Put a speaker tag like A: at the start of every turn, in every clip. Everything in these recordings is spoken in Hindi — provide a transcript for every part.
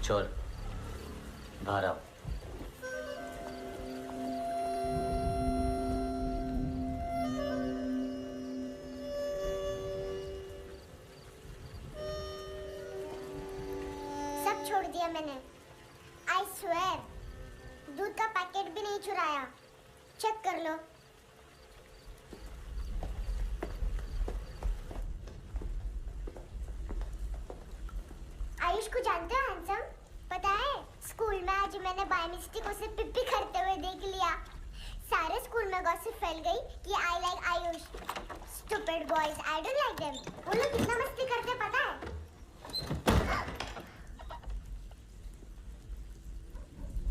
A: चोर बाहर आओ।
B: सब छोड़ दिया मैंने। आई स्वेयर, दूध का पैकेट भी नहीं चुराया। चेक कर लो। आयुष को जानते हो हैंडसम? पता है स्कूल में आज मैंने बाय मिस्टेक उसे पिप्पी करते हुए देख लिया। सारे स्कूल में गॉसिप फैल गई कि I like Ayush. Stupid boys, I don't like them. वो लोग कितना मस्ती करते पता है?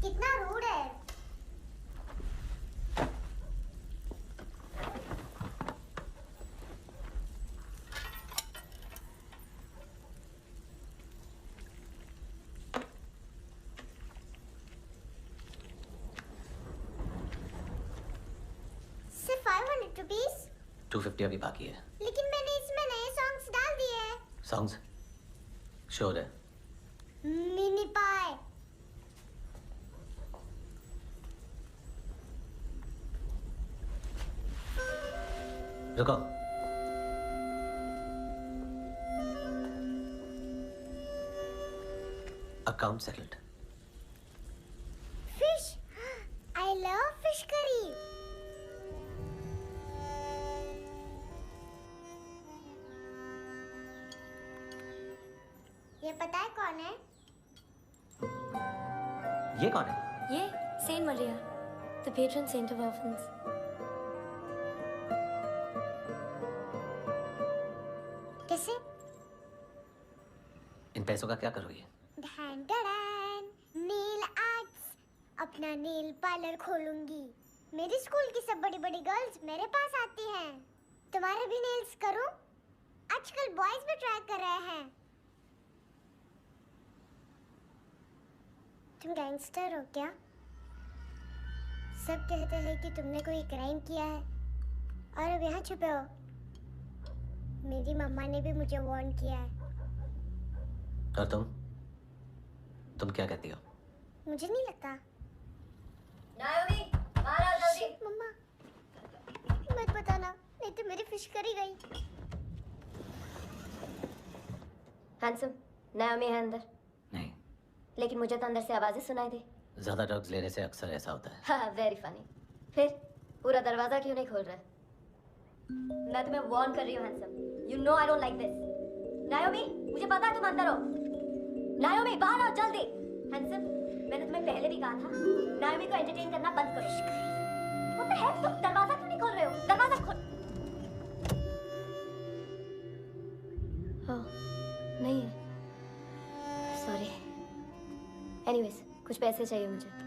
B: कितना रूड है। सिर्फ 500 रुपीस?
A: 250 अभी बाकी है।
B: लेकिन मैंने इसमें नए सॉन्ग्स डाल दिए हैं।
A: सॉन्ग्स? श्योर है?
B: मिनी पाई।
A: रुको। Account settled.
B: Fish, I love fish curry. ये पता है कौन है?
A: ये कौन है?
C: ये saint Maria, the patron saint of orphans.
B: कैसे?
A: इन पैसों का क्या करोगे?
B: ढैन ढैन, नेल आर्ट्स। अपना नेल पार्लर खोलूंगी। मेरी स्कूल की सब बड़ी बड़ी गर्ल्स मेरे पास आती हैं। तुम्हारे भी नेल्स करूं? आजकल बॉयज भी ट्राई कर रहे हैं। तुम गैंगस्टर हो क्या? सब कहते हैं कि तुमने कोई क्राइम किया है और अब यहाँ छुपे हो। मेरी मम्मा ने भी मुझे वार्न किया है।
A: और तुम क्या कहती हो?
B: मुझे नहीं लगता।
C: नायोमी, बाहर आओ जल्दी।
B: मम्मा, मत बताना, नहीं तो मेरी फिश करी गई।
C: हैंडसम, नायोमी है अंदर।
A: नहीं।
C: लेकिन मुझे तो अंदर से आवाजें सुनाई दी।
A: ज्यादा ड्रग्स लेने से अक्सर ऐसा होता है।
C: हाँ, वेरी फनी। फिर पूरा दरवाजा क्यों नहीं खोल रहा? मैं तुम्हें वार्न कर रही हूँ handsome. You know I don't like this. नायोमी, मुझे पता है तुम अंदर हो। नायोमी, बाहर आओ जल्दी। हैंडसम, मैंने तुम्हें पहले भी कहा था नायोमी को एंटरटेन करना बंद करो। What the heck? तुम दरवाजा क्यों नहीं खोल रहे हो? दरवाजा खोल। ओह, नहीं है। सॉरी। एनीवेज, कुछ पैसे चाहिए मुझे।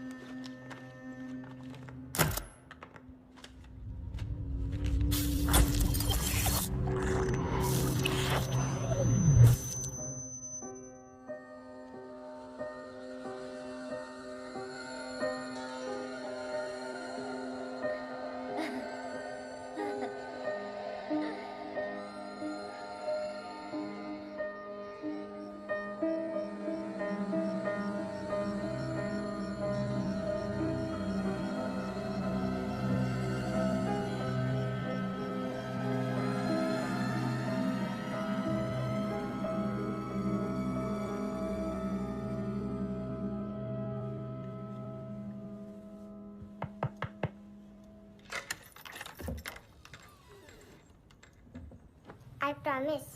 B: आई प्रॉमिस,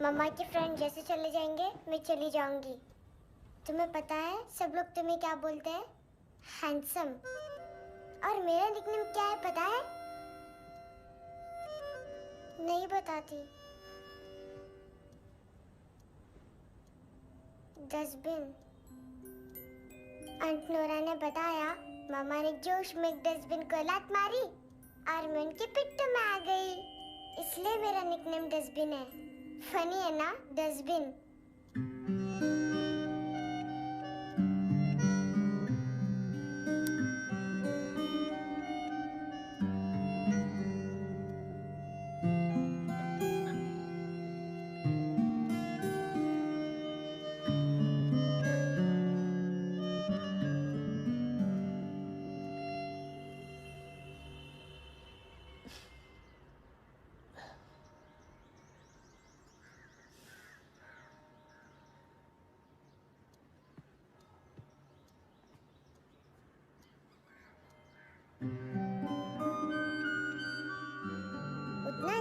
B: मम्मा के फ्रेंड जैसे चले जाएंगे मैं चली जाऊंगी। तुम्हें पता है सब लोग तुम्हें क्या बोलते हैं? हैंडसम। और मेरा निकनेम क्या है पता है? नहीं बताती। डस्टबिन। आंट नोरा ने बताया मामा ने जोश में एक डस्टबिन को लात मारी और मैं उनके पिट्ठू में आ गई, इसलिए मेरा निकनेम डस्टबिन है। फनी है ना डस्टबिन?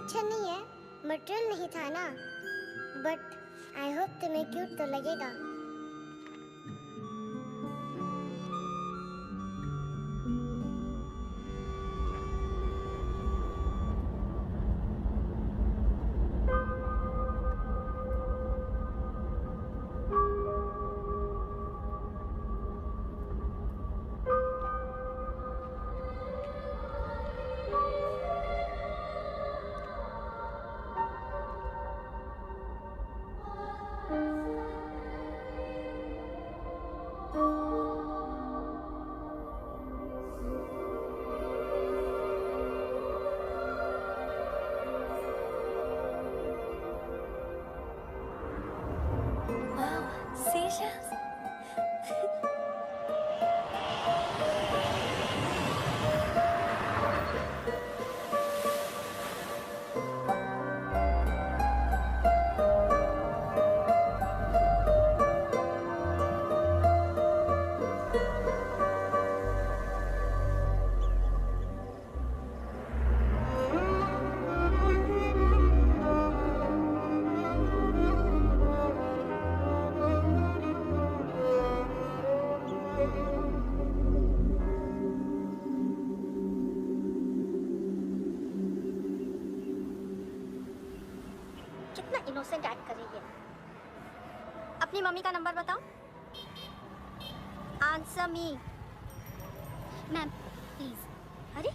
B: अच्छा नहीं है, मटेरियल नहीं था ना, बट आई होप तुम्हें क्यूट तो लगेगा।
C: Seashells. कितना इनोसेंट एक्ट कर रही है। अपनी मम्मी का नंबर बताओ। Answer me. Ma'am please. अरे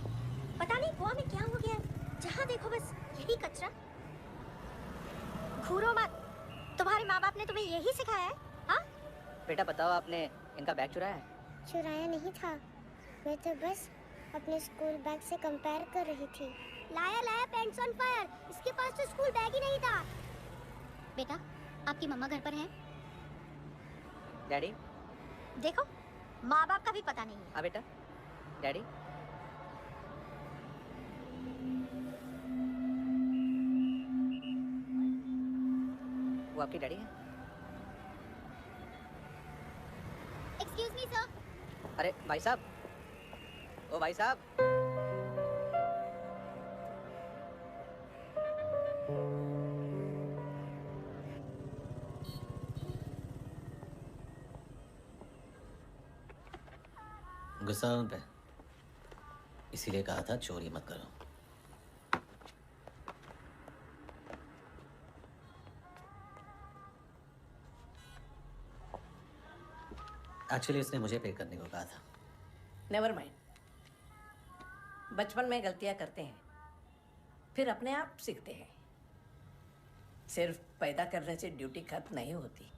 C: पता नहीं गोवा में क्या हो गया है, जहाँ देखो बस यही कचरा। घूरो मत, तुम्हारे माँ बाप ने तुम्हें यही सिखाया है? हाँ
D: बेटा बताओ, आपने इनका बैग चुराया है?
B: चुराया नहीं था, मैं तो बस अपने स्कूल बैग से कंपेयर कर रही थी। लाया लाया पैंट्स ऑन फायर, इसके पास तो स्कूल बैग ही नहीं था।
C: बेटा, आपकी मम्मा घर पर हैं?
D: डैडी?
C: देखो, माँ बाप का भी पता नहीं है।
D: हाँ बेटा। डैडी? वो आपकी डैडी है?
C: Excuse me sir.
D: अरे भाई साहब, ओ भाई साहब।
A: गुस्सा उन पे, इसीलिए कहा था चोरी मत करो। एक्चुअली इसने मुझे पे करने को कहा था।
E: नेवर माइंड, बचपन में गलतियां करते हैं, फिर अपने आप सीखते हैं। सिर्फ पैदा करने से ड्यूटी खत्म नहीं होती।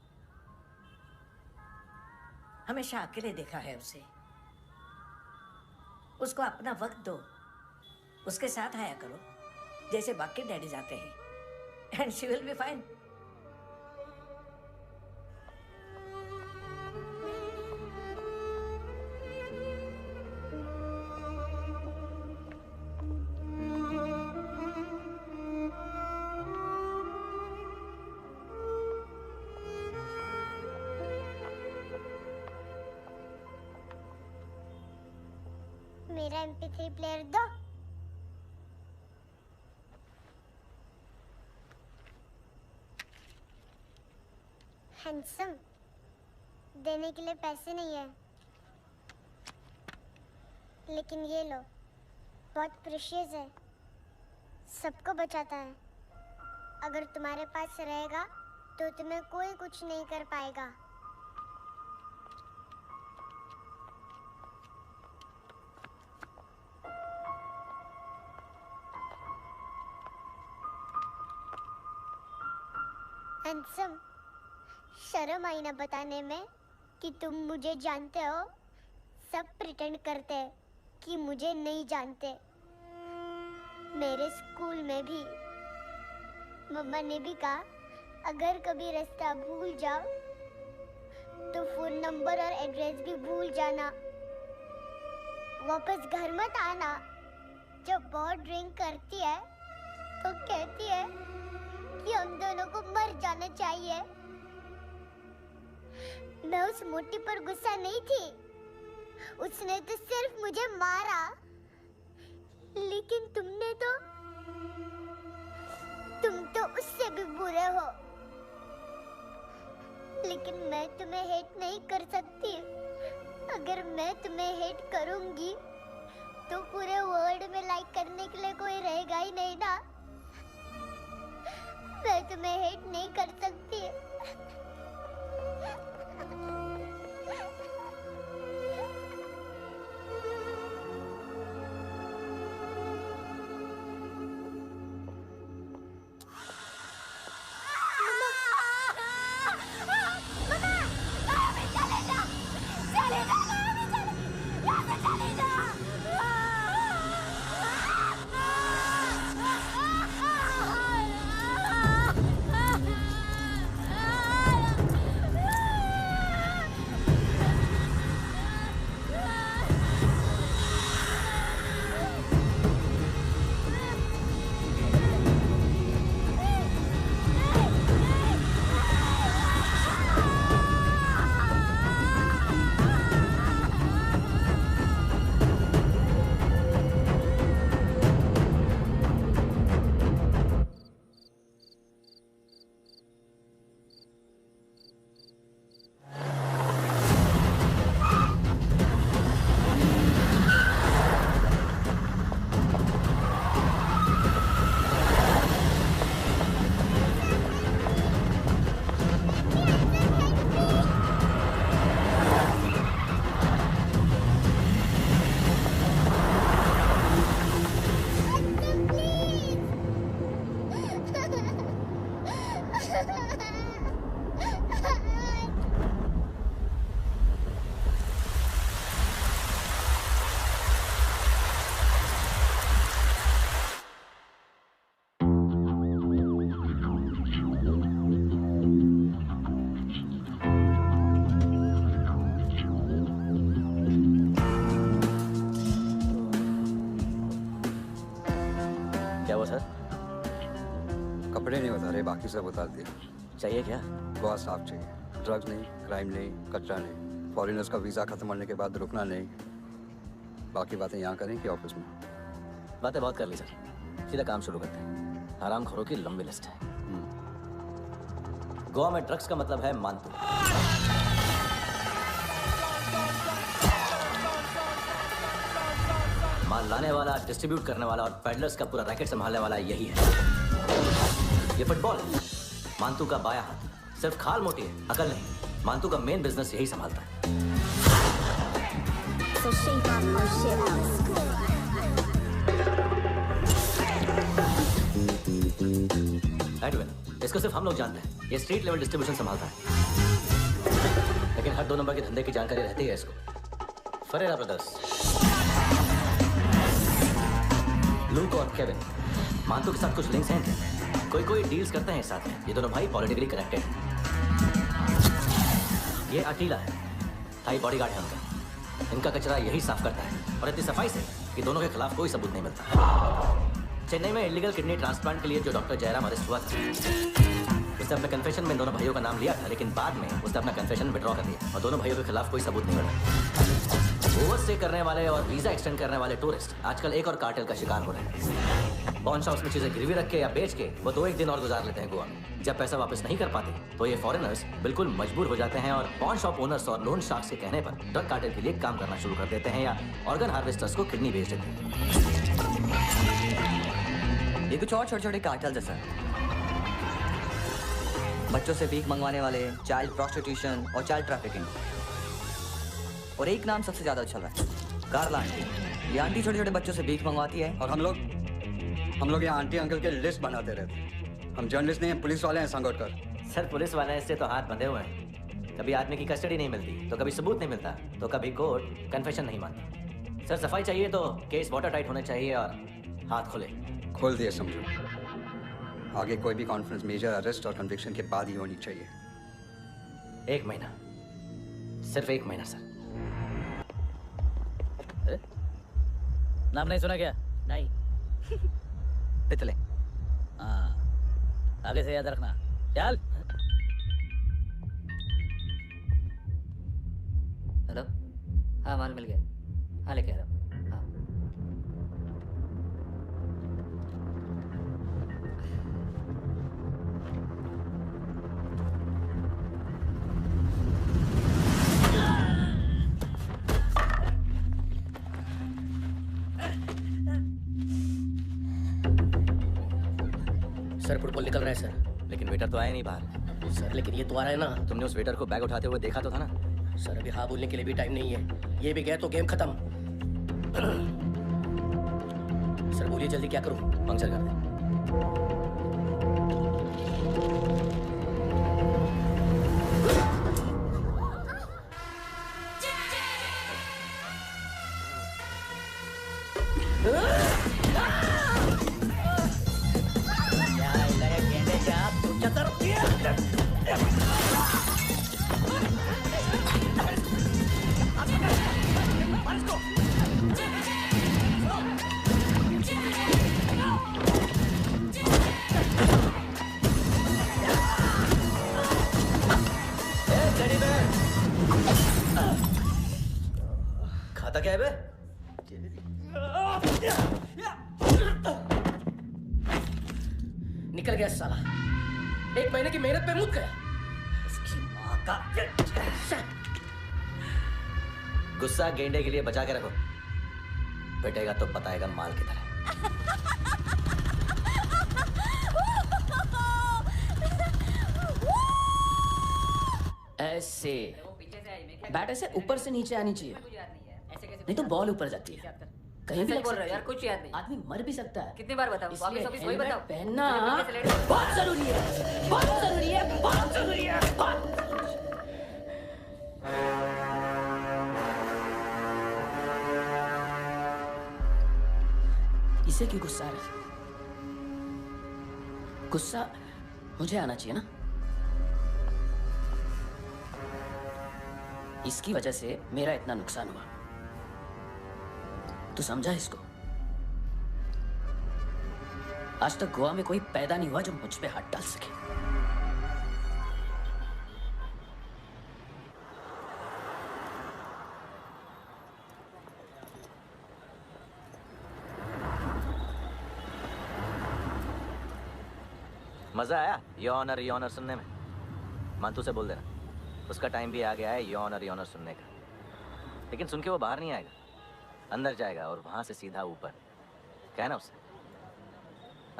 E: हमेशा अकेले देखा है उसे। उसको अपना वक्त दो, उसके साथ आया करो जैसे बाकी डैडीज आते हैं, and she will be fine.
B: मेरा MP3 प्लेयर दो। हैंडसम, देने के लिए पैसे नहीं है, लेकिन ये लो, बहुत प्रेशियस है, सबको बचाता है। अगर तुम्हारे पास रहेगा तो तुम्हें कोई कुछ नहीं कर पाएगा। हैंडसम, शर्म आई ना बताने में कि तुम मुझे जानते हो। सब प्रिटेंड करते हैं कि मुझे नहीं जानते। मेरे स्कूल में भी मम्मा ने भी कहा, अगर कभी रास्ता भूल जाओ तो फोन नंबर और एड्रेस भी भूल जाना, वापस घर मत आना। जब बहुत ड्रिंक करती है तो कहती है कि हम दोनों को मर जाना चाहिए। मैं उस मोटी पर गुस्सा नहीं थी, उसने तो सिर्फ मुझे मारा, लेकिन तुमने तो तुम तो उससे भी बुरे हो, लेकिन मैं तुम्हें हेट नहीं कर सकती। अगर मैं तुम्हें हेट करूंगी तो पूरे वर्ल्ड में लाइक करने के लिए कोई रहेगा ही नहीं ना। मैं तुम्हें हेट नहीं कर सकती।
F: कपड़े नहीं बता रहे, बाकी सब बता दिए।
A: चाहिए क्या?
F: बहुत साफ चाहिए। ड्रग्स नहीं, क्राइम नहीं, कचरा नहीं, फॉरेनर्स का वीज़ा ख़त्म होने के बाद रुकना नहीं। बाकी बातें यहाँ करें कि ऑफिस में?
A: बातें बहुत कर ली सर, सीधा काम शुरू करते हैं। हरामखोरों की लंबी लिस्ट है। गोवा में ड्रग्स का मतलब है मानतू। माल लाने वाला, डिस्ट्रीब्यूट करने वाला और पेडलर्स का पूरा रैकेट संभालने वाला यही है। ये फुटबॉल है, मानतू का बायां हाथ। सिर्फ खाल मोटी है, अकल नहीं। मानतू का मेन बिजनेस यही संभालता है। एडविन, इसको सिर्फ हम लोग जानते हैं। ये स्ट्रीट लेवल डिस्ट्रीब्यूशन संभालता है, लेकिन हर 2 नंबर के धंधे की जानकारी रहती है इसको। फरेरा ब्रदर्स, लूक और केविन, मानतू के साथ कुछ लिंक्स हैं क्या? कोई डील्स करते हैं साथ में। ये दोनों भाई पॉलिटिकली कनेक्टेड हैं। ये अटीला है, थाई बॉडीगार्ड है उनका। इनका कचरा यही साफ करता है और इतनी सफाई से कि दोनों के खिलाफ कोई सबूत नहीं मिलता। चेन्नई में इलीगल किडनी ट्रांसप्लांट के लिए जो डॉक्टर जयराम अरेस्ट हुआ था, उसने अपने कन्फेशन में इन दोनों भाइयों का नाम लिया था, लेकिन बाद में उसने अपना कन्फेशन विड्रॉ कर दिया और दोनों भाइयों के खिलाफ कोई सबूत नहीं मिला। ओवरस्टे करने वाले और वीजा एक्सटेंड करने वाले टूरिस्ट आजकल एक और कार्टेल का शिकार हो रहे हैं। पॉन शॉप्स में चीजें गिरवी रख के या बेच के वो 2-1 दिन और गुजार लेते हैं गोवा में। जब पैसा वापस नहीं कर पाते तो ये फॉरेनर्स बिल्कुल मजबूर हो जाते हैं और पॉन शॉप ओनर्स और लोन शार्क्स के कहने पर ड्रग कार्टेल के लिए काम करना शुरू कर देते हैं या ऑर्गन हार्वेस्टर्स को किडनी बेच देते हैं।
G: ये कुछ और छोटे छोटे कार्टेल्स है सर। बच्चों से भीख मंगवाने वाले, चाइल्ड प्रोस्टिट्यूशन और चाइल्ड ट्रैफिकिंग। और एक नाम सबसे ज्यादा चल रहा है, कार्ला आंटी। ये आंटी छोटे छोटे बच्चों से भीख मंगवाती है।
F: और हम लोग यहाँ आंटी अंकल के लिस्ट बनाते रहते हैं। हम जर्नलिस्ट नहीं हैं, पुलिस वाले हैं संगोटकर।
A: सर पुलिस वाले इससे तो हाथ बंधे हुए हैं। कभी आदमी की कस्टडी नहीं मिलती तो कभी सबूत नहीं मिलता तो कभी कोर्ट कन्फेशन नहीं मानता। सर सफाई चाहिए तो केस वाटर टाइट होने चाहिए और हाथ खुले।
F: खोल दिए समझो। आगे कोई भी कॉन्फ्रेंस मेजर अरेस्ट और कन्विक्शन के बाद ही होनी चाहिए।
A: 1 महीना, सिर्फ 1 महीना सर।
H: नाम नहीं सुना क्या?
G: नहीं। पितले।
H: हाँ, आगे से याद रखना। चल।
G: हेलो, हाँ माल मिल गया। हाँ लेके आ रहा हूँ। हाँ
I: सर फुटबॉल निकल रहा है सर।
A: लेकिन वेटर तो आया नहीं बाहर।
I: सर लेकिन ये तो आ रहा है ना।
A: तुमने उस वेटर को बैग उठाते हुए देखा तो था ना?
I: सर अभी हाँ बोलने के लिए भी टाइम नहीं है, ये भी गया तो गेम खत्म। सर बोलिए जल्दी क्या करूं?
A: पंक्चर कर दे। खाता क्या है बे?
I: निकल गया साला, 1 महीने की मेहनत पे मुक गया।
A: इसकी माँ का गुस्सा गेंडे के लिए बचा के रखो, पिटेगा तो बताएगा माल की तरह।
I: ऐसे बैट ऐसे ऊपर से नीचे आनी चाहिए, नहीं तो बॉल ऊपर जाती है। कहीं भी
D: बोल रहे हो यार, कुछ याद नहीं।
I: आदमी मर भी सकता है।
D: कितनी बार बताऊं? वापस वापस वही बताओ।
I: पहनना बहुत जरूरी है, बहुत जरूरी है, बहुत जरूरी है, बहुत। इसे क्यों गुस्सा है? गुस्सा मुझे आना चाहिए ना। इसकी वजह से मेरा इतना नुकसान हुआ, तू समझा इसको? आज तक गोवा में कोई पैदा नहीं हुआ जो मुझ पे हाथ डाल सके।
A: मजा आया योनर सुनने में? मानतू से बोल देना, उसका टाइम भी आ गया है योनर सुनने का। लेकिन सुन के वो बाहर नहीं आएगा, अंदर जाएगा और वहां से सीधा ऊपर। कहना उससे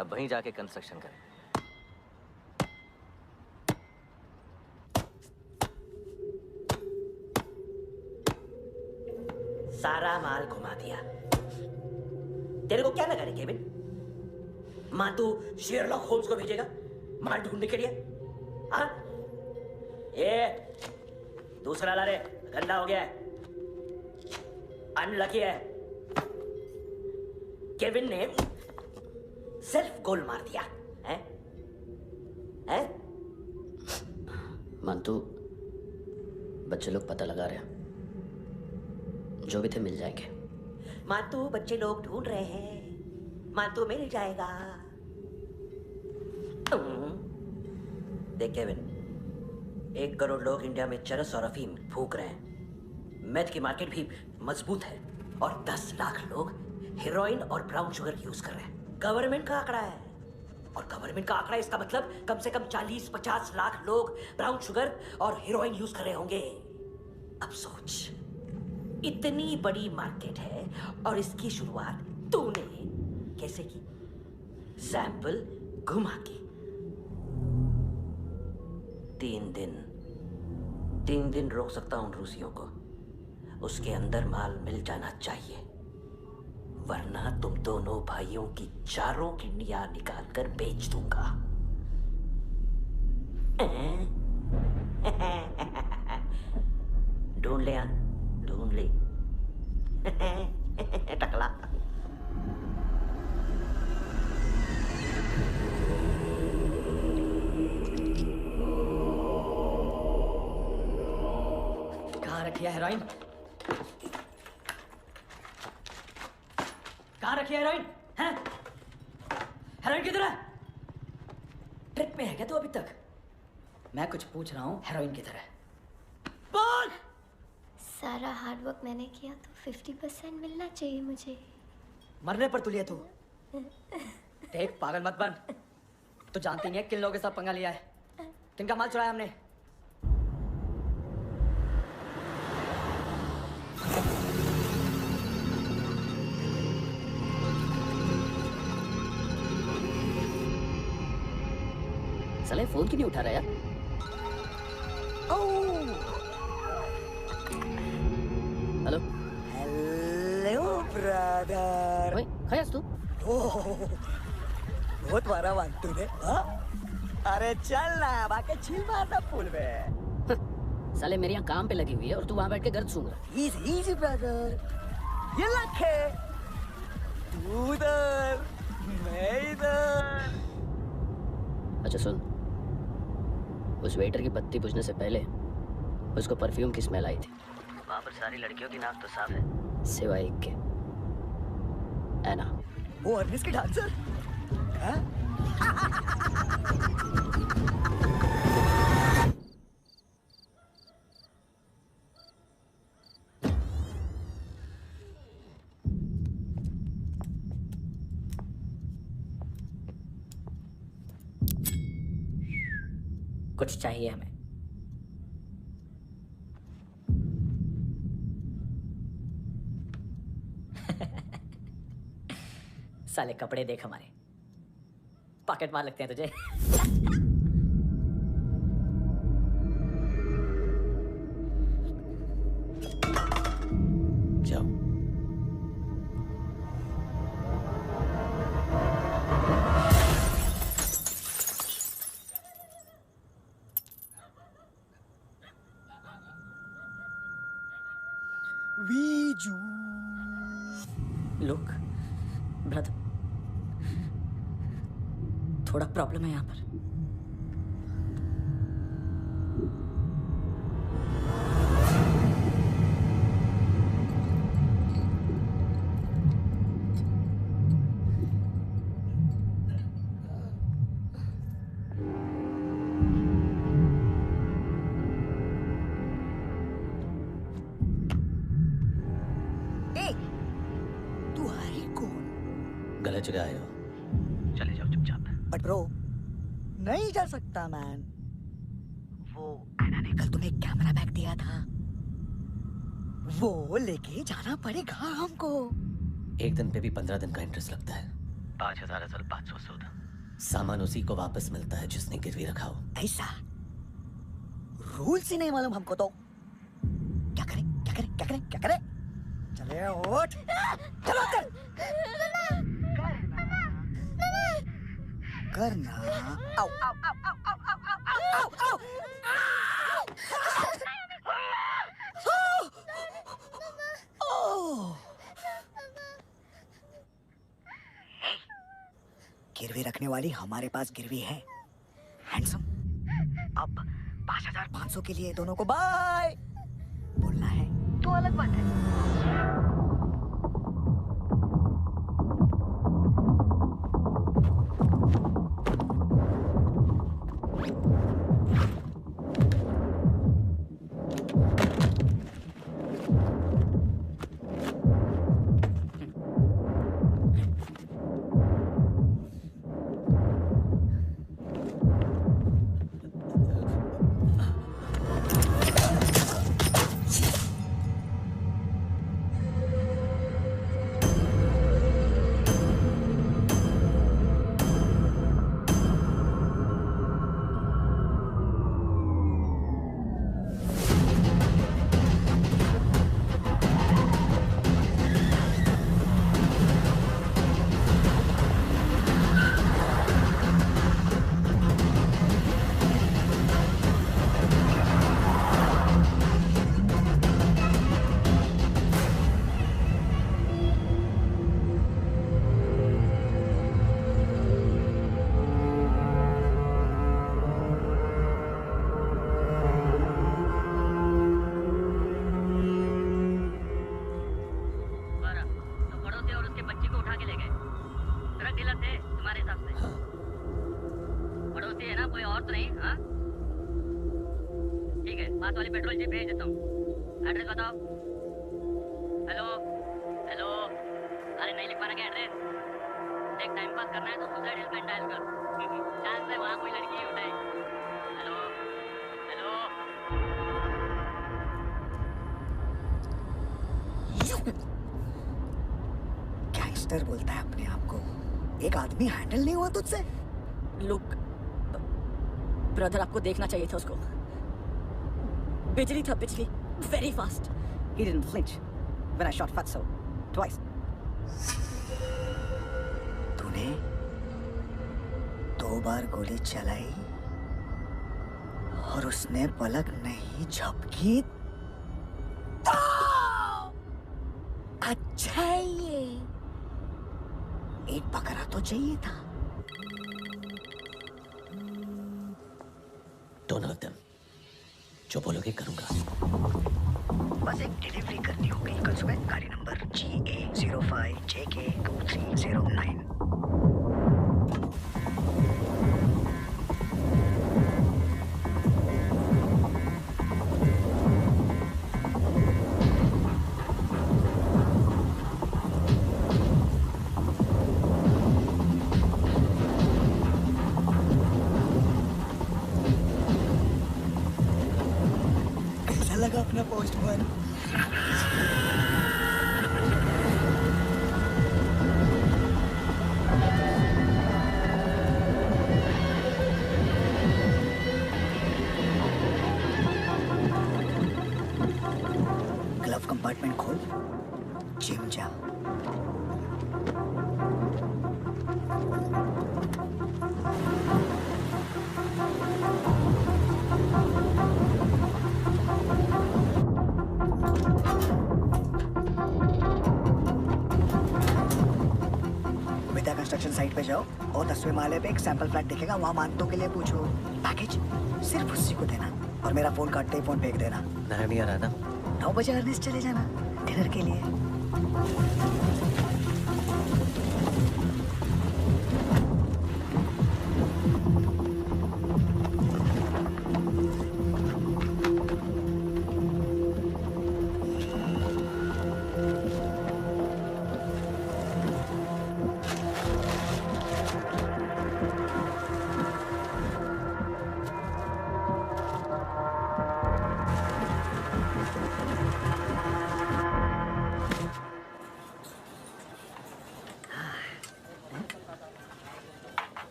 A: अब वहीं जाके कंस्ट्रक्शन करें।
J: सारा माल घुमा दिया। तेरे को क्या लगा रे केविन? मां तू शेरलॉक होम्स को भेजेगा माल ढूंढने के लिए? हाँ? ये दूसरा ला रे, गंदा हो गया है, अनलकी है। केविन ने सेल्फ गोल मार दिया है? हैं?
I: मानतू, बच्चे लोग पता लगा रहे हैं, जो भी थे मिल जाएंगे।
J: मानतू बच्चे लोग ढूंढ रहे हैं, मानतू मिल जाएगा। देख केविन, 1 करोड़ लोग इंडिया में चरस और अफीम फूक रहे हैं। मेथ की मार्केट भी मजबूत है और 10 लाख लोग हेरोइन और ब्राउन शुगर यूज कर रहे हैं। गवर्नमेंट का आंकड़ा है, और गवर्नमेंट का आंकड़ा इसका मतलब कम से कम 40-50 लाख लोग ब्राउन शुगर और हेरोइन यूज कर रहे होंगे। अब सोच, इतनी बड़ी मार्केट है और इसकी शुरुआत तूने कैसे की? सैंपल घुमा के। 3 दिन रोक सकता हूं रूसियों को, उसके अंदर माल मिल जाना चाहिए, वरना तुम दोनों भाइयों की चारों किडनियां निकाल कर बेच दूंगा। ढूंढ ले, ढूंढ ले टकला।
I: कहाँ रखी है हेरोइन? कहाँ रखी है हेरोइन? हैं? हेरोइन किधर है? ट्रिप में है क्या तू अभी तक? मैं कुछ पूछ रहा हूँ, हेरोइन किधर है? बोल!
C: सारा हार्ड वर्क मैंने किया तो 50% मिलना चाहिए मुझे।
I: मरने पर तुलिया तू। देख पागल मत बन, तू जानती नहीं है किन लोगों के साथ पंगा लिया है, किनका माल चुराया हमने। साले फोन क्यों नहीं उठा रहा यार? Hello
K: hello brother.
I: ओए खयास तू?
K: बहुत मारा मान तूने, हाँ? अरे चल ना, बाकी चिल मारना पुल में।
I: साले मेरी यहाँ काम पे लगी हुई है और तू वहाँ बैठ के गर्द सूंघ रहा है।
K: इजी ब्रदर, ये लखे तू उधर मैं इधर।
I: अच्छा सुन, उस वेटर की बत्ती बुझने से पहले उसको परफ्यूम की स्मेल आई थी। वहाँ पर सारी लड़कियों की नाक तो साफ है, सिवाय एक के, एना।
K: वो अर्निस की डांसर? हाँ?
I: कुछ चाहिए हमें। साले कपड़े देख हमारे, पॉकेट मार लगते हैं तुझे।
A: जाओ।
K: वीजू।
I: लुक ब्रदर, थोड़ा प्रॉब्लम है यहाँ पर।
A: गलत जगह आए हो, चले जाओ चुपचाप।
K: बट ब्रो, नहीं जा सकता मैन। वो एना ने कल तुम्हें कैमरा बैग दिया था, वो लेके जाना पड़ेगा हमको।
A: एक दिन पे भी 15 दिन का इंटरेस्ट लगता है। 5,000 असल 500 सूद। सामान उसी को वापस मिलता है जिसने गिरवी रखा हो।
K: ऐसा रूल्स ही नहीं मालूम हमको तो। क्या करें क्या करें क्या करें क्या करें? चले उठ, चलो कर करना। आओ आओ आओ आओ आओ आओ आओ आओ आओ। गिरवी रखने वाली हमारे पास गिरवी है, हैंडसम। अब 5,500 के लिए दोनों को बाय बोलना है तो अलग बात है।
I: वाली पेट्रोल जीप भेज देता हूँ। एड्रेस बताओ। हेलो हेलो, अरे नहीं लिख पाना क्या एड्रेस? देख टाइम पास करना है तो सुसाइड हेल्पलाइन डायल कर, चांस है वहाँ कोई लड़की उठाए। हेलो हेलो,
K: गैंगस्टर बोलता है अपने आप को। एक आदमी हैंडल नहीं हुआ तुझसे?
I: लुक
K: ब्रदर आपको देखना चाहिए था उसको। बिजली था, बिजली, very fast. He didn't flinch when I shot Fatso twice. तूने 2 बार गोली चलाई और उसने पलक नहीं झपकी। अच्छा है ये। एक बकरा तो चाहिए था।
A: दोनों एकदम जो बोलोगे करूंगा।
K: बस एक डिलीवरी करनी होगी कल सुबह। गाड़ी नंबर GA05JK2309। कैसा लगा अपना पोस्टमैन? ग्लव कंपार्टमेंट खोल, जिम जा। विद्या कंस्ट्रक्शन साइट पे जाओ और 10वें माले पे एक सैंपल फ्लैट दिखेगा, वहाँ मानतों के लिए पूछो। पैकेज सिर्फ उसी को देना और मेरा फोन काटते ही फोन फेंक देना।
A: नहीं आ रहा ना?
K: 9 बजे अर्नेस्ट चले जाना डिनर के लिए।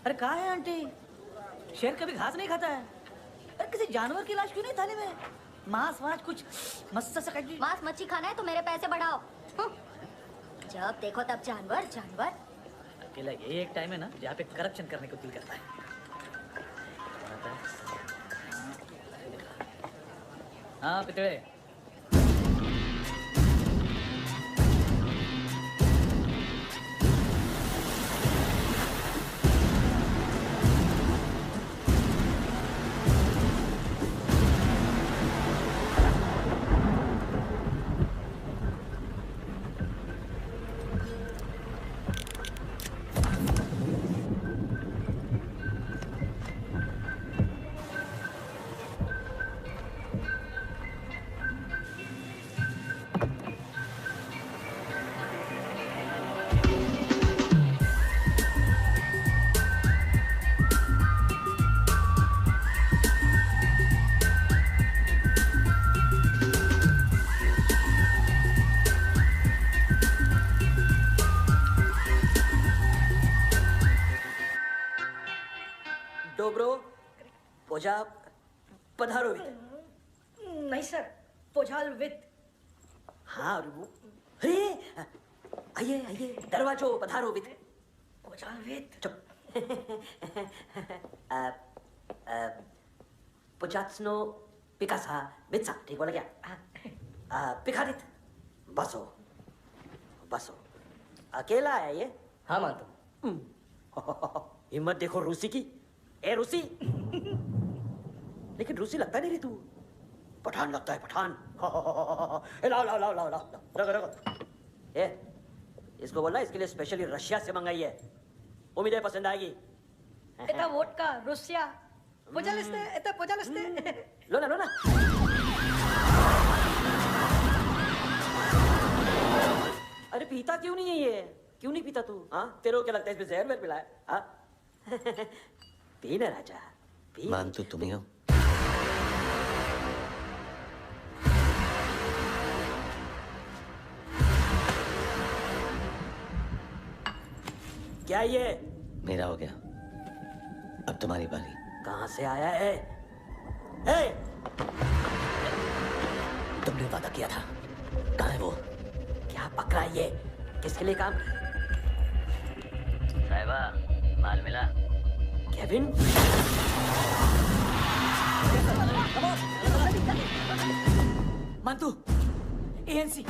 H: अरे कहाँ है आंटी? शेर कभी घास नहीं खाता है। अरे किसी जानवर की लाश क्यों नहीं थाली में? मांस वास कुछ मस्त सा काट।
C: मांस मच्छी खाना है तो मेरे पैसे बढ़ाओ। जब देखो तब जानवर जानवर।
H: अकेला यही एक टाइम है ना जहाँ पे करप्शन करने को दिल करता है। हाँ पितड़े।
J: डोब्रो पोजा पधारो विद।
K: नहीं सर, पोझाल विद।
J: हाँ रुबू। अरे आइए आइए दरवाजो पधारो विद।
K: पोझाल विद।
J: चुप। पोचात्सनो पिकासा बित्सा, ठीक बोला क्या? पिखारित बसो बसो। अकेला है ये?
D: हाँ मानता हूँ।
J: हिम्मत देखो रूसी की। ए रूसी। लेकिन रूसी लगता नहीं रे तू। पठान लगता है पठान। लाओ लाओ लाओ लाओ लाओ रखो रखो। ए इसको बोलना इसके लिए स्पेशली रशिया से मंगाई है। उम्मीद है पसंद आएगी।
K: एता वोडका रुसिया पोझालिस्ते एता पोझालिस्ते।
J: लो ना लो ना। अरे पीता क्यों नहीं है ये? क्यों नहीं पीता तू? हाँ तेरे को क्या लगता है इसमें जहर मिला है? हाँ पी ना राजा पी।
A: मान तो तुम ही हो।
J: क्या ये?
A: मेरा हो गया, अब तुम्हारी बारी।
J: कहां से आया है? तुमने वादा किया था, कहां है वो? क्या पकड़ा है ये? किसके लिए काम?
I: साहिबा, माल मिला?
J: केविन?
H: मानतू, एएनसी।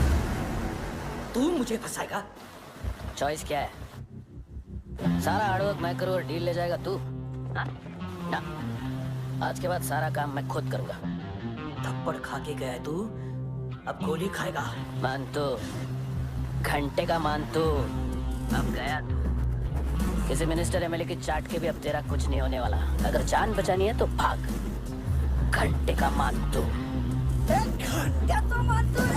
J: तू मुझे फंसाएगा?
I: चॉइस क्या है? सारा हार्डवर्क मैं करूँ और डील ले जाएगा तू? हाँ? ना, आज के बाद सारा काम मैं खुद करूंगा।
J: थप्पड़ खा के गया है तू, अब गोली खाएगा।
I: मानतू, घंटे का मानतू, अब गया तू। किसी मिनिस्टर एमएलए की चाट के भी अब तेरा कुछ नहीं होने वाला। अगर जान बचानी है तो भाग। घंटे का मानतू।
K: घंटा तो मानतू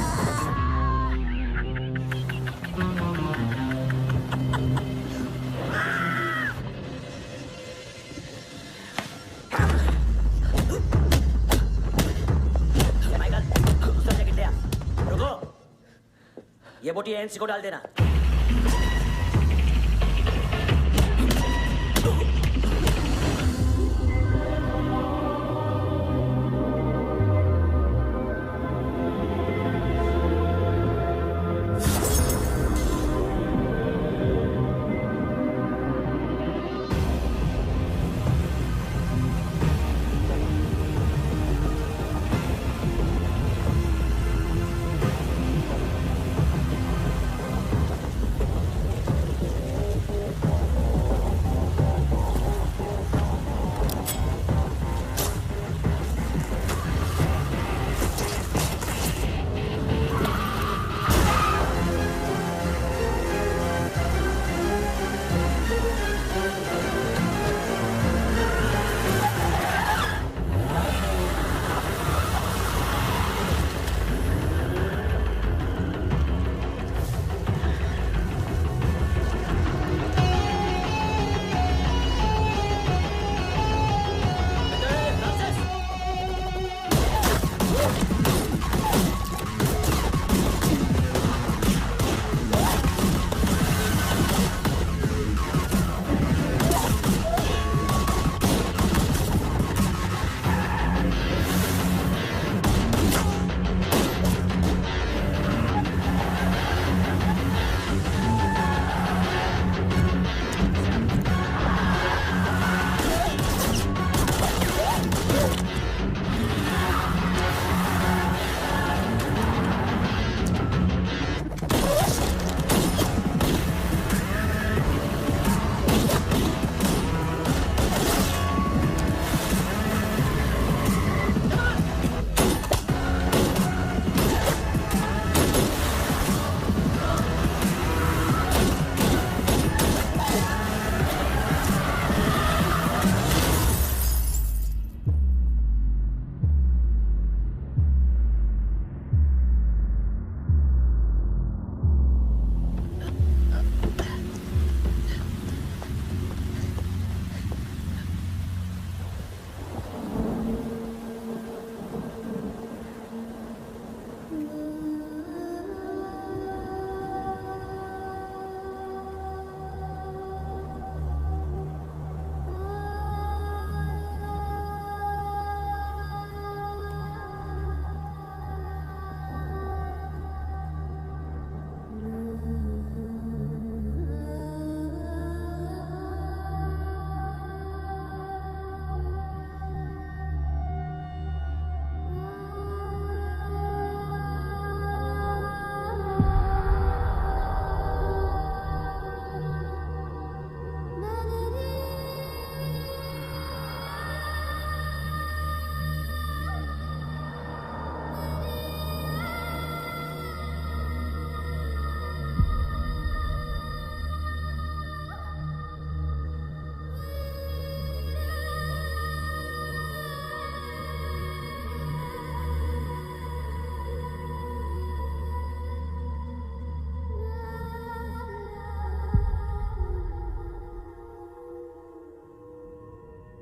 J: ये बोटी एएनसी को डाल देना।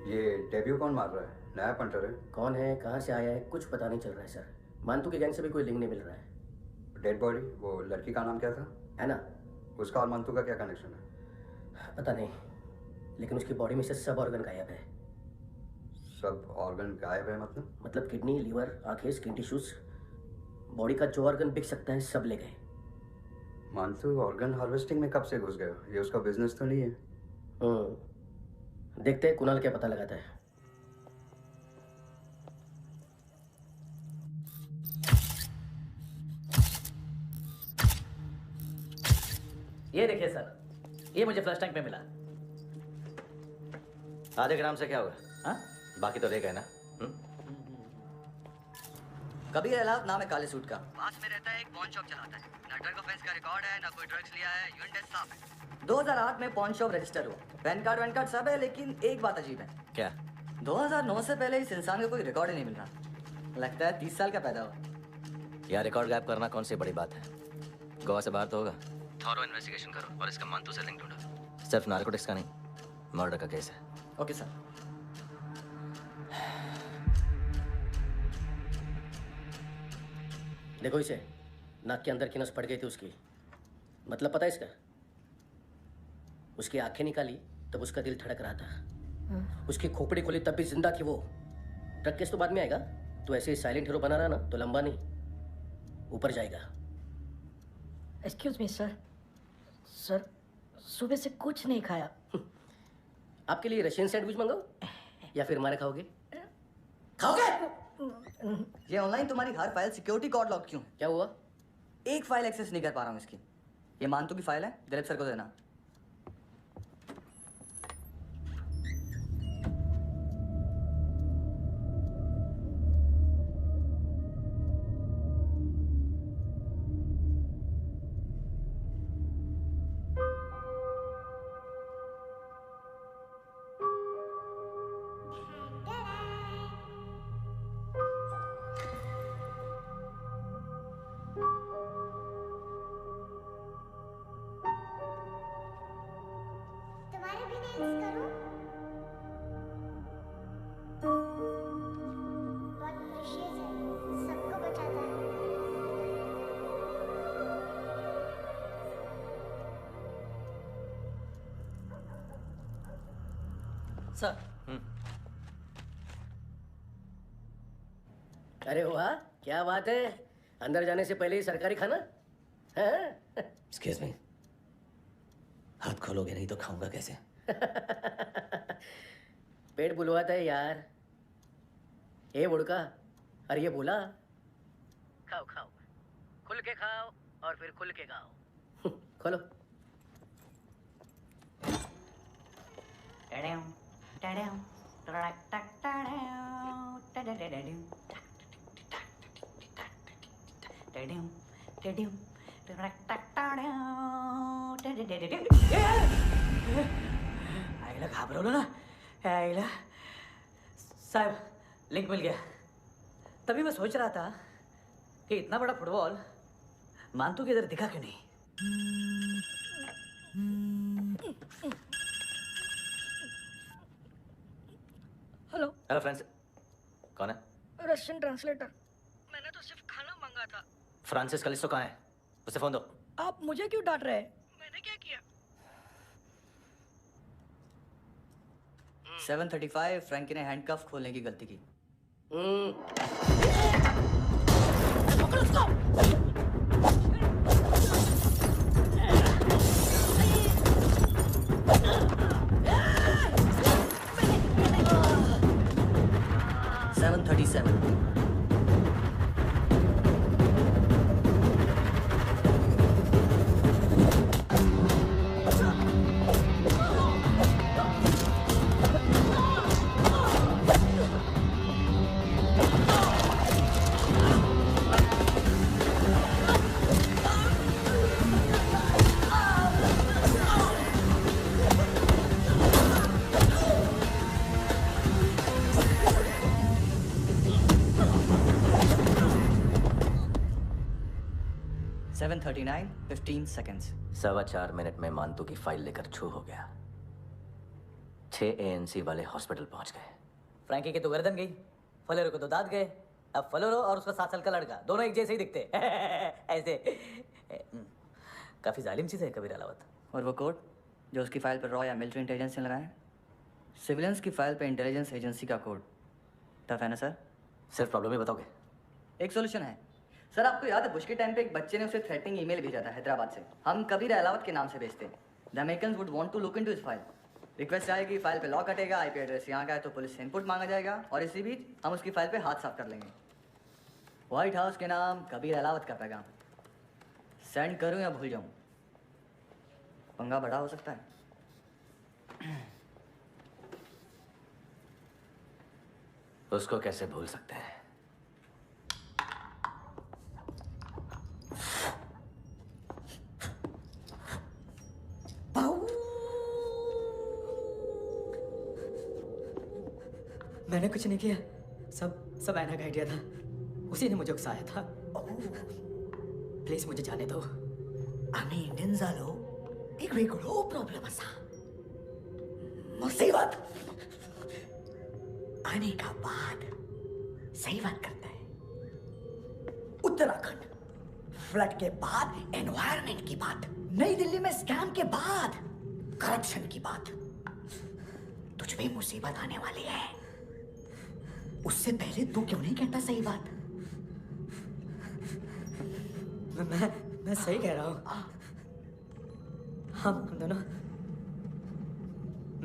F: ये डेब्यू कौन मार रहा है? नया पंटर है?
J: कौन है, कहाँ से आया है, कुछ पता नहीं चल रहा है सर। मानतू के गैंग से भी कोई लिंक नहीं मिल रहा है।
F: डेड बॉडी, वो लड़की का नाम क्या था?
J: है ना?
F: उसका और मंतू का क्या कनेक्शन है?
J: पता नहीं, लेकिन उसकी बॉडी में से सब ऑर्गन गायब है।
F: सब ऑर्गन गायब है मतलब?
J: मतलब किडनी, लीवर, आंखें, स्किन टिश्यूज, बॉडी का जो ऑर्गन बिक सकता है सब ले गए।
F: मानतू ऑर्गन हार्वेस्टिंग में कब से घुस गए हो? ये उसका बिजनेस तो नहीं है?
J: देखते हैं कुणाल क्या पता लगाता है।
H: ये देखिए सर, ये मुझे फ्लश टैंक में मिला।
A: आधे ग्राम से क्या होगा?
H: हाँ?
A: बाकी तो रह गए ना।
G: कबीर अहलावत नाम है काले सूट का, पास में रहता है, एक पॉन शॉप चलाता है। ना ड्रग ऑफेंस का रिकॉर्ड है, ना कोई ड्रग्स लिया है, यूरिन टेस्ट साफ है। 2008 में पॉन शॉप रजिस्टर हुआ, पैन कार्ड सब है, लेकिन एक बात अजीब है।
A: क्या?
G: 2009 से पहले इस इंसान का कोई रिकॉर्ड ही नहीं मिल रहा। लगता है 30 साल का पैदा हुआ।
A: यार रिकॉर्ड गायब करना कौन सी बड़ी बात है? गोवा से बाहर तो होगा। थॉरो इन्वेस्टिगेशन करो और इसका मानतू से लिंक ढूंढो। सिर्फ नारकोटिक्स का नहीं, मर्डर का केस है।
G: Okay sir.
J: देखो इसे, नाक के अंदर की नस पड़ गई थी उसकी। मतलब पता है इसका? उसकी आंखें निकाली तब उसका दिल धड़क रहा था। उसकी खोपड़ी खोली तब भी जिंदा थी वो। ड्रग केस तो बाद में आएगा। तो ऐसे ही साइलेंट हीरो बना रहा ना तो लंबा नहीं, ऊपर जाएगा।
E: एक्सक्यूज मी सर, सर सुबह से कुछ नहीं खाया।
J: आपके लिए रशियन सैंडविच मंगाओ या फिर हमारे खाओगे? खाओगे?
G: ये ऑनलाइन तुम्हारी हर फाइल सिक्योरिटी कोड लॉक क्यों?
J: क्या हुआ?
G: एक फाइल एक्सेस नहीं कर पा रहा हूँ इसकी। ये मानतू की फाइल है, दिलीप सर को देना।
B: तुम्हारे भी नेल्स करूं? बहुत प्रेशियस है, सबको बचाता है।
H: सर।
J: अरे वाह, क्या बात है। अंदर जाने से पहले ही सरकारी खाना।
A: एक्सक्यूज मी, हाथ खोलोगे नहीं तो खाऊंगा कैसे?
J: पेट बुलवाता है यार। ए बुड़का, अरे ये बोला। खाओ खाओ, खुल के खाओ और फिर खुल के खाओ। खोलो।
H: आइला घाबरवलं ना। आइला साहब, लिंक मिल गया। तभी मैं सोच रहा था कि इतना बड़ा फुटबॉल मानतू के इधर दिखा क्यों नहीं।
E: हेलो
A: हेलो फ्रेंड्स, कौन है?
E: Russian translator. मैंने तो सिर्फ खाना मांगा था।
A: फ्रांसिस कलिस्टो कहाँ है? उसे फोन दो।
E: आप मुझे क्यों डांट रहे हैं? मैंने क्या किया?
G: 735 फ्रैंकी ने हैंडकफ खोलने की गलती की।
E: पकड़ो उसको।
G: 737 739 15 seconds।
A: 4.25 मिनट में मानतू की फाइल लेकर छू हो गया। 6 ANC वाले हॉस्पिटल पहुंच गए।
H: फ्रैंकी की तो गर्दन गई, फलेरो को तो दांत गए। अब फलेरो और उसका 7 साल का लड़का दोनों एक जैसे ही दिखते। ऐसे काफी जालिम चीज है कबीर अहलावत।
G: और वो कोड जो उसकी फाइल पर रॉ या मिलिट्री इंटेलिजेंस ने लगाया, सिविलियंस की फाइल पे इंटेलिजेंस एजेंसी का कोड टफ है ना सर?
A: सिर्फ प्रॉब्लम ही बताओगे?
G: एक सोल्यूशन है सर। आपको याद है बुश के टाइम पे एक बच्चे ने उसे थ्रेटनिंग ईमेल भेजा था हैदराबाद से। हम कबीर अहलावत के नाम से भेजते हैं। The Americans would want to look into his file. Request आएगी, फाइल पे लॉक कटेगा, आईपी एड्रेस यहाँ का है तो पुलिस से इनपुट मांगा जाएगा और इसी बीच हम उसकी फाइल पे हाथ साफ कर लेंगे। व्हाइट हाउस के नाम कबीर अहलावत का पैगाम। सेंड करूँ या भूल जाऊँ? पंगा बड़ा हो सकता है।
A: उसको कैसे भूल सकते हैं?
H: मैंने कुछ नहीं किया, सब ऐना का आइडिया था। उसी ने मुझे उकसाया था। प्लीज मुझे जाने दो।
K: आम्ही इंडियन झालो एक वेगळो प्रॉब्लेम असा मुसीबत आने का बाद। सही बात करता है। उत्तराखंड फ्लड के बाद एनवायरनमेंट की बात, नई दिल्ली में स्कैम के बाद करप्शन की बात। तुझ पे मुसीबत आने वाली है, उससे पहले तू क्यों नहीं कहता सही बात?
H: मैं सही कह रहा हूँ। हम दोनों,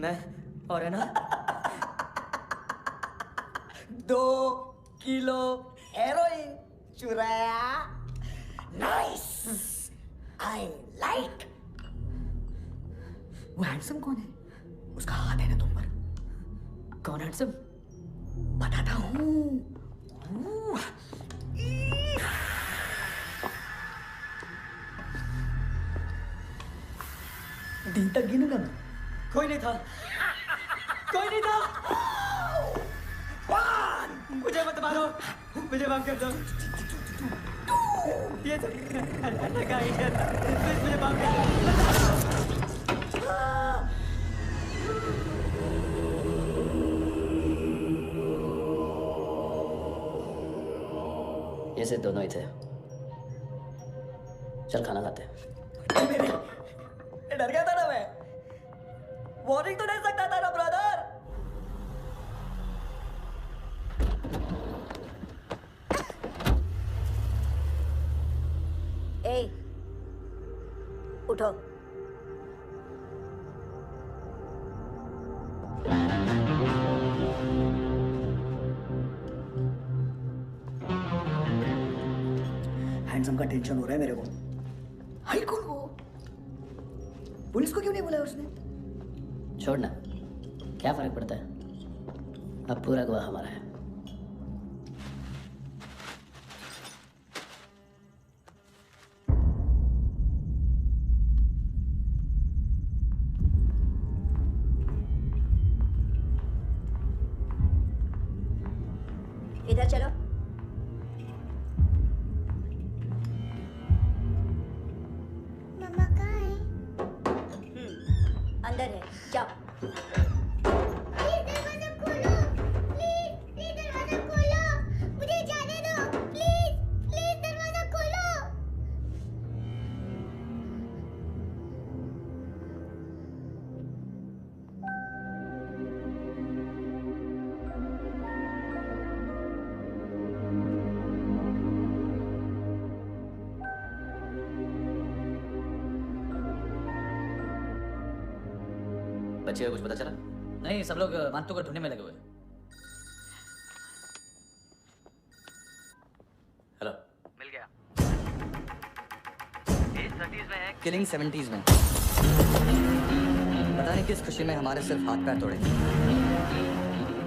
H: मैं और है ना
K: 2 किलो हेरोइन चुराया। Nice, I like. वो हैंडसम कौन है? उसका हाथ है ना तुम पर?
H: कौन हैंडसम?
K: बताता हूँ। दिन तक गिनूंगा मैं।
H: कोई नहीं था, कोई नहीं था। मुझे मत मारो, मुझे माफ कर दो। ये तो का आइडिया था। प्लीज मुझे माफ कर दो।
A: ये से दोनों ही थे। चल खाना खाते हैं।
K: डर गया था ना मैं। वार्निंग तो दे सकता था ना ब्रदर।
C: ए, उठो।
K: हैंडसम का टेंशन हो रहा है मेरे को। हाई कौन वो? पुलिस को क्यों नहीं बुलाया उसने?
A: छोड़ना, क्या फर्क पड़ता है? अब पूरा गवाह हमारा है।
C: इधर चलो।
B: मम्मा कहाँ है?
C: अंदर है, जाओ।
B: प्लीज दरवाजा खोलो। प्लीज दरवाजा खोलो। मुझे जाने दो। प्लीज दरवाजा खोलो।
A: बच्चे को कुछ पता चला?
H: नहीं, सब लोग मानतू को ढूंढने में लगे हुए।
A: हेलो,
G: मिल गया। एज 30s में है, किलिंग 70s में। पता नहीं किस खुशी में हमारे सिर्फ हाथ पैर तोड़े,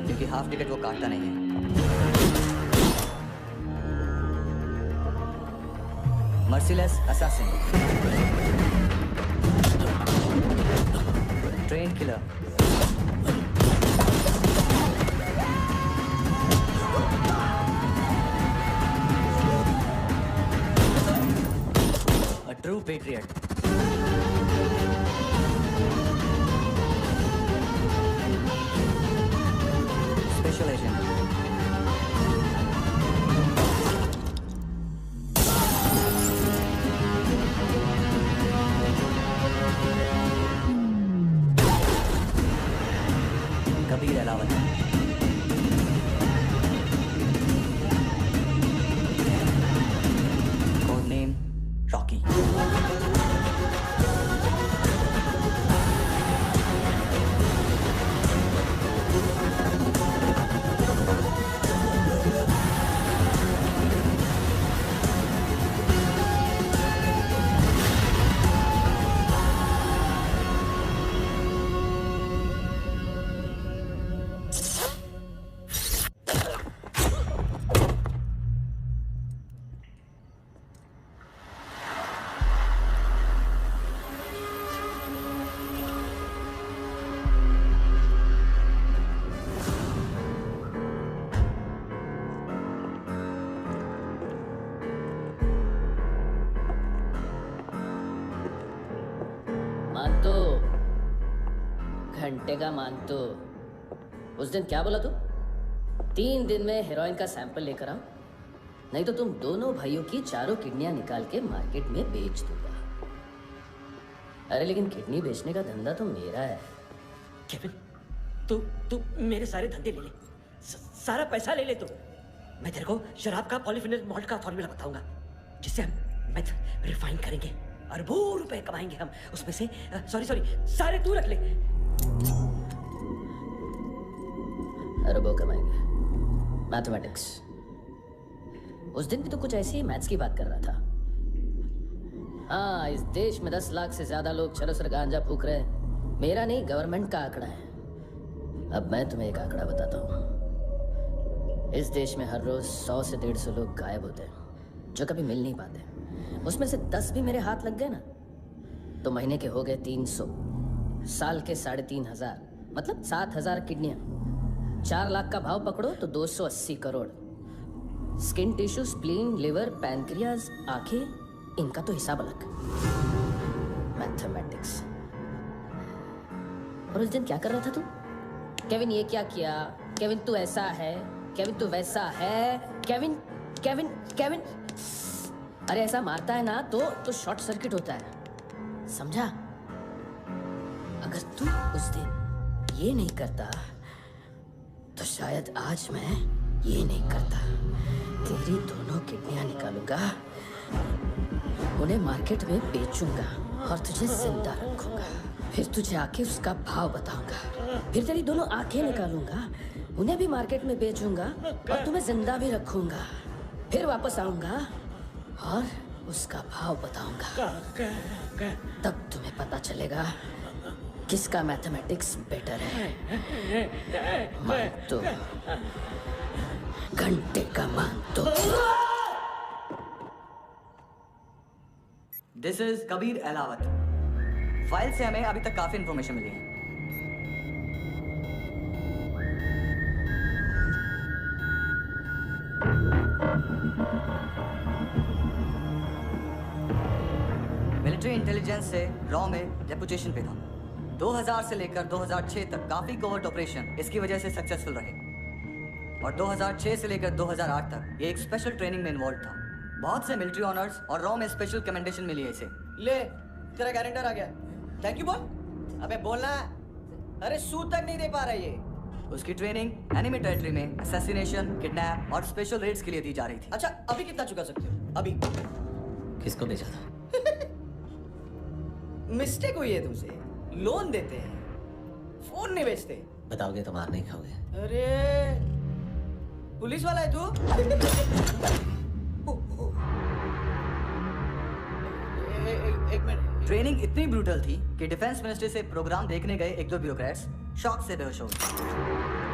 G: क्योंकि हाफ टिकट वो काटता नहीं है। Merciless assassin, train killer, a true patriot. Special agent. Kabir Ahlawat.
I: घंटे का मान तो उस दिन क्या बोला तू? 3 दिन में हेरोइन का सैंपल लेकर आओ, नहीं तो तुम दोनों भाइयों की चारों किडनियां निकाल के मार्केट में बेच दूंगा। अरे लेकिन किडनी बेचने का धंधा तो मेरा है।
J: केविन, तू मेरे सारे धंधे ले ले, सारा पैसा ले ले तू। मैं तेरे को शराब का पॉलीफिनल मॉल्ट का फॉर्मूला बताऊंगा, जिससे हम मेथ रिफाइन करेंगे, अरबों रुपए कमाएंगे हम उसमें से। सॉरी सारे तू रख ले।
I: अरबों कमाएंगे। मैथमेटिक्स। उस दिन भी तो कुछ ऐसी ही मैथ्स की बात कर रहा था। हाँ, इस देश में 10 लाख से ज्यादा लोग चरस और गांजा फूक रहे हैं। मेरा नहीं, गवर्नमेंट का आंकड़ा है। अब मैं तुम्हें एक आंकड़ा बताता हूँ। इस देश में हर रोज 100 से 150 लोग गायब होते हैं, जो कभी मिल नहीं पाते। उसमें से 10 भी मेरे हाथ लग गए ना, तो महीने के हो गए 300, साल के 3,500, मतलब 7,000 किडनियां। 4 लाख का भाव पकड़ो तो 280 crore. Skin tissue, spleen, liver, pancreas, आंखें, इनका तो हिसाब अलग। मैथमेटिक्स। और उस दिन क्या कर रहा था तू? केविन ये क्या किया, केविन तू ऐसा है, केविन तू वैसा है, केविन केविन केविन। अरे ऐसा मारता है ना तो शॉर्ट सर्किट होता है, समझा? अगर तू उस दिन ये नहीं करता तो शायद आज मैं ये नहीं करता। तेरी दोनों किडनियां निकालूंगा, उन्हें मार्केट में बेचूंगा और तुझे जिंदा रखूंगा। फिर तुझे आके उसका भाव बताऊंगा। फिर तेरी दोनों आंखें निकालूंगा, उन्हें भी मार्केट में बेचूंगा और तुम्हें जिंदा भी रखूंगा। फिर वापस आऊंगा और उसका भाव बताऊंगा। तब तुम्हें पता चलेगा किसका मैथमेटिक्स बेटर है। मान तो, घंटे का मान तो।
G: This is Kabir Ahlawat. File से हमें अभी तक काफी इंफॉर्मेशन मिली है। मिलिट्री इंटेलिजेंस से रॉ में रेपुटेशन पे था। 2000 से लेकर 2006 तक काफी कोवर्ट ऑपरेशन इसकी वजह से सक्सेसफुल रहे, और 2006 से लेकर 2008 तक ये एक स्पेशल ट्रेनिंग में इन्वॉल्व था। बहुत से मिलिट्री ऑनर्स और रॉ में स्पेशल कमेंडेशन मिली है इसे।
L: ले, तेरा गारंटर आ गया। थैंक यू बोल। अबे बोलना। अरे सूद तक नहीं दे पा रहा ये।
G: उसकी ट्रेनिंग एनिमी टेरिटरी में असैसिनेशन, किडनैप और स्पेशल रेड्स के लिए दी जा रही थी।
L: अच्छा, अभी कितना चुका सकते हो? अभी
A: किसको भेजा था?
L: मिस्टेक हुई है तुमसे। लोन देते हैं, फोन नहीं बेचते।
A: बताओगे तो मार नहीं खाओगे।
L: अरे पुलिस वाला है तू? एक मिनट।
G: ट्रेनिंग इतनी ब्रूटल थी कि डिफेंस मिनिस्ट्री से प्रोग्राम देखने गए 1-2 ब्यूरोक्रेट्स शॉक से बेहोश हो गए।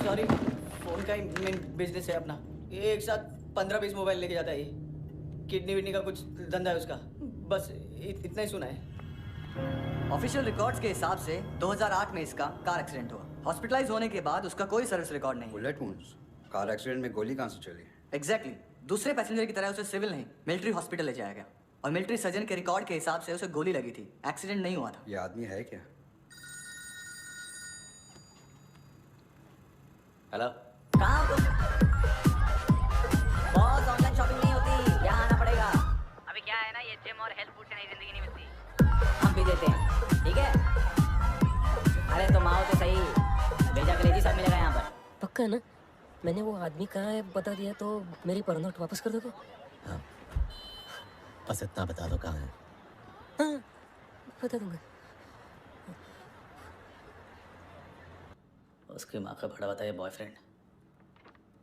L: सॉरी, फोन का ही मेन बिजनेस है अपना। एक साथ 15-20 मोबाइल लेके जाता है ये। किडनी विडनी का कुछ धंधा है उसका। बस इतना ही सुना है।
G: ऑफिशियल रिकॉर्ड्स के हिसाब से 2008 में इसका कार एक्सीडेंट हुआ। हॉस्पिटलाइज होने के बाद उसका कोई सर्विस रिकॉर्ड नहीं।
F: Bullet wounds? कार एक्सीडेंट में गोली कहाँ से चली?
G: एग्जैक्टली। दूसरे पैसेंजर की तरह उसे सिविल नहीं, मिलिट्री हॉस्पिटल ले जाया गया, और मिलिट्री सर्जन के रिकॉर्ड के हिसाब से उसे गोली लगी थी। एक्सीडेंट नहीं हुआ था।
F: ये आदमी है क्या?
A: हेलो।
J: कहाँ तुम? बॉस, ऑनलाइन शॉपिंग नहीं होती, यहाँ आना पड़ेगा।
I: अभी क्या है ना, ये जिम और हेल्थ फूड से नई जिंदगी नहीं मिलती।
J: हम भी देते हैं, ठीक है? अरे तुम आओ तो सही, भेजा करेगी, सब मिलेगा यहाँ पर।
D: पक्का ना? मैंने वो आदमी कहाँ है बता दिया तो मेरी पर नोट वापस कर दोगे?
A: हाँ, बस इतना बता दो कहाँ है।
D: हाँ, बता दूंगा।
H: उसकी माँ का भड़ा बताया बॉयफ्रेंड।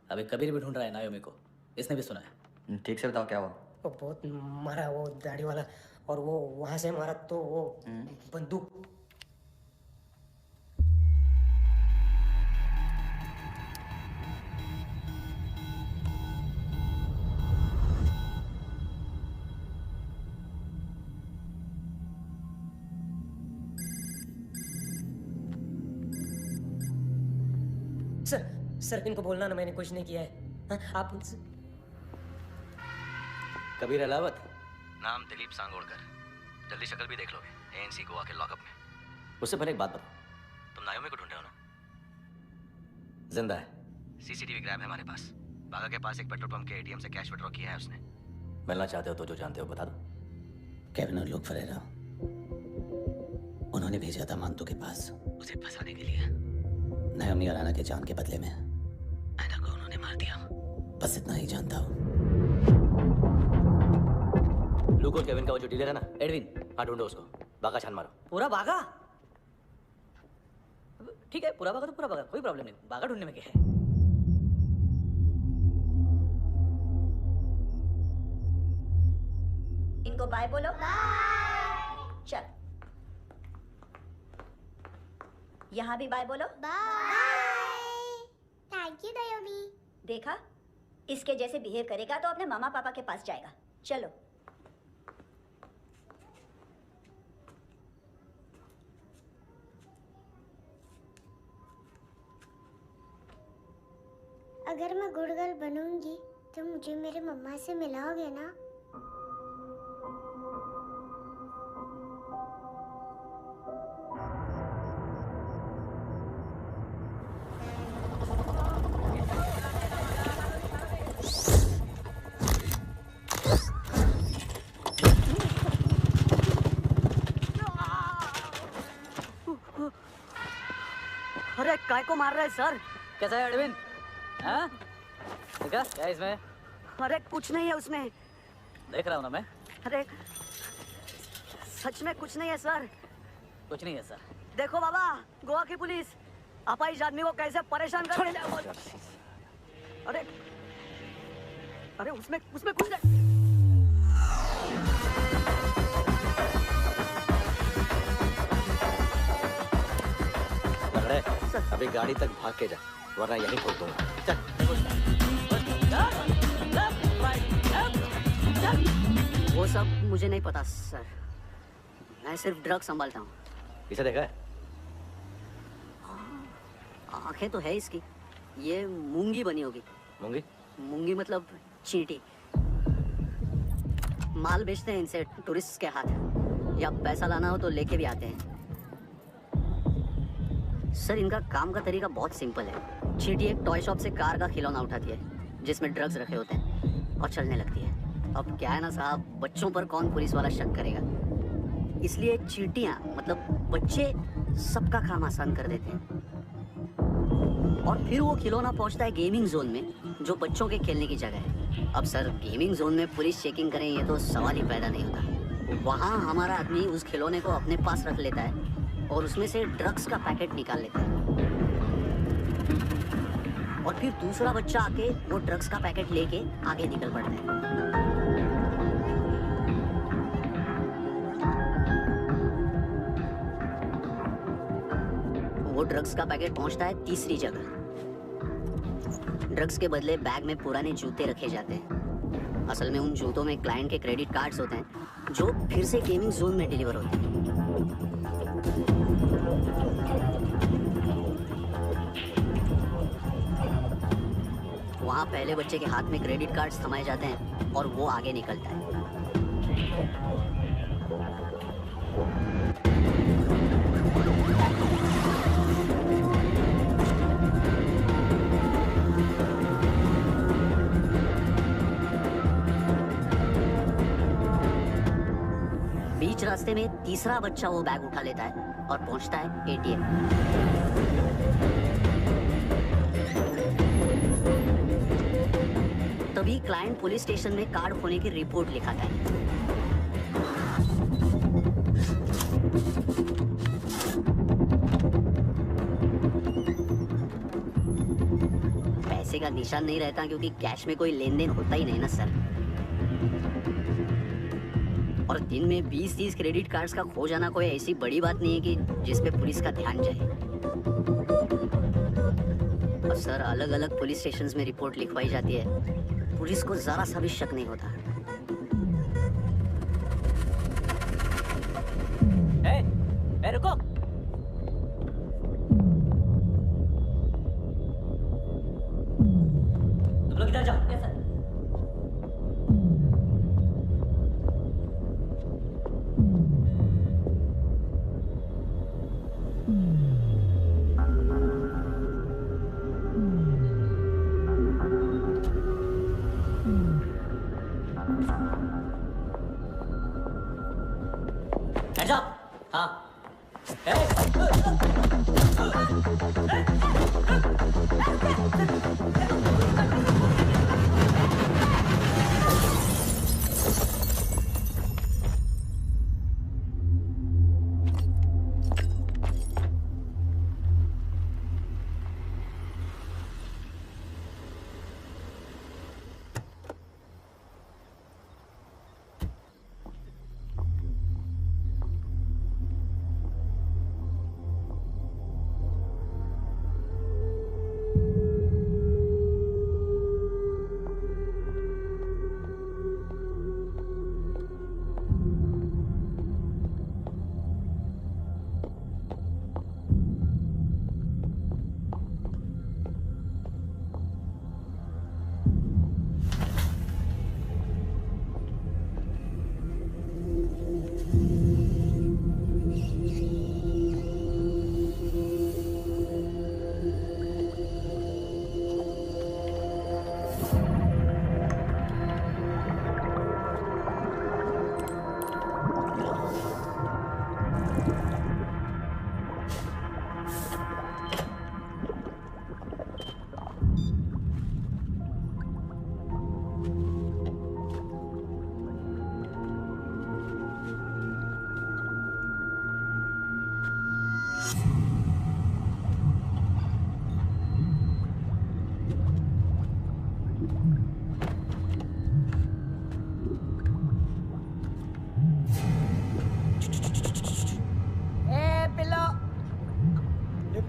H: अभी कबीर भी ढूंढ रहा है नायोमी को, इसने भी सुना है।
G: ठीक से बताओ क्या हुआ।
D: वो बहुत मारा वो दाढ़ी वाला, और वो वहां से मारा तो वो बंदूक। सर इनको बोलना ना मैंने कुछ नहीं किया है। हाँ, आप उनसे।
A: कबीर अलावत, नाम दिलीप सांगोड़कर। जल्दी शक्ल भी देख लोगे, एएनसी गोवा के लॉकअप में। उससे पहले एक बात बताओ, तुम नायोमी को ढूंढे हो ना? जिंदा है, सीसीटीवी ग्रैब है हमारे पास। बागा के पास एक पेट्रोल पंप के एटीएम से कैश विड्रॉ किया है उसने। मिलना चाहते हो तो जो जानते हो बता दो।
M: केविन और लुक फरेरा, उन्होंने भेजा था मांतू के पास उसे फंसाने के लिए। नायोमी और आना के जान के बदले में आना को उन्होंने मार दिया। बस इतना ही जानता हूँ।
A: लुक और केविन का वो जो डीलर है ना, एडविन, हाँ ढूंढो उसको। बागा छान मारो।
H: पूरा बागा? ठीक है, पूरा बागा तो पूरा बागा, कोई प्रॉब्लम नहीं। बागा ढूंढने में क्या है?
C: इनको बाय बोलो। चल, यहाँ भी बाय बोलो।
B: बाय। Thank you नायोमी।
C: देखा, इसके जैसे बिहेव करेगा तो अपने मामा पापा के पास जाएगा। चलो।
B: अगर मैं गुड गर्ल बनूंगी तो मुझे मेरे मम्मा से मिलाओगे ना?
H: अरे काय को मार रहा है सर? कैसा है एडविन? हाँ? देखा क्या है इसमें?
N: अरे कुछ नहीं है उसमें।
H: देख रहा हूँ ना मैं।
N: अरे सच में कुछ नहीं है सर।
H: कुछ नहीं है सर।
N: देखो बाबा, गोवा की पुलिस अपाहिज आदमी को कैसे परेशान कर रही है। अरे अरे उसमें कुछ नहीं।
A: अभी गाड़ी तक भाग के जा, वरना यहीं खोल दूंगा। चल।
N: वो सब मुझे नहीं पता सर, मैं सिर्फ ड्रग संभालता हूँ।
A: इसे देखा है?
N: आंखें तो है इसकी, ये मूंगी बनी होगी।
A: मूंगी?
N: मूंगी मतलब चींटी। माल बेचते हैं इनसे टूरिस्ट के हाथ, या पैसा लाना हो तो लेके भी आते हैं। सर इनका काम का तरीका बहुत सिंपल है। चींटी एक टॉय शॉप से कार का खिलौना उठाती है जिसमें ड्रग्स रखे होते हैं और चलने लगती है। अब क्या है ना साहब, बच्चों पर कौन पुलिस वाला शक करेगा, इसलिए चींटियां मतलब बच्चे सबका काम आसान कर देते हैं। और फिर वो खिलौना पहुंचता है गेमिंग जोन में, जो बच्चों के खेलने की जगह है। अब सर गेमिंग जोन में पुलिस चेकिंग करें ये तो सवाल ही पैदा नहीं होता। वहाँ हमारा आदमी उस खिलौने को अपने पास रख लेता है और उसमें से ड्रग्स का पैकेट निकाल लेता है, और फिर दूसरा बच्चा आके वो ड्रग्स का पैकेट लेके आगे निकल पड़ता है। वो ड्रग्स का पैकेट पहुंचता है तीसरी जगह। ड्रग्स के बदले बैग में पुराने जूते रखे जाते हैं। असल में उन जूतों में क्लाइंट के क्रेडिट कार्ड्स होते हैं जो फिर से गेमिंग जोन में डिलीवर होते हैं। वहाँ पहले बच्चे के हाथ में क्रेडिट कार्ड्स थमाए जाते हैं और वो आगे निकलता है। बीच रास्ते में तीसरा बच्चा वो बैग उठा लेता है और पहुंचता है एटीएम। तभी क्लाइंट पुलिस स्टेशन में कार्ड खोने की रिपोर्ट लिखाता है। निशान नहीं रहता क्योंकि कैश में कोई लेन देन होता ही नहीं ना सर। और दिन में 20-30 क्रेडिट कार्ड्स का खो जाना कोई ऐसी बड़ी बात नहीं है कि जिस पे पुलिस का ध्यान जाए। और सर अलग अलग पुलिस स्टेशंस में रिपोर्ट लिखवाई जाती है, पुलिस को जरा सा भी शक नहीं होता।
H: ए, रुको। तुम लोग इधर जाओ। Yes sir. Hands up! हाँ।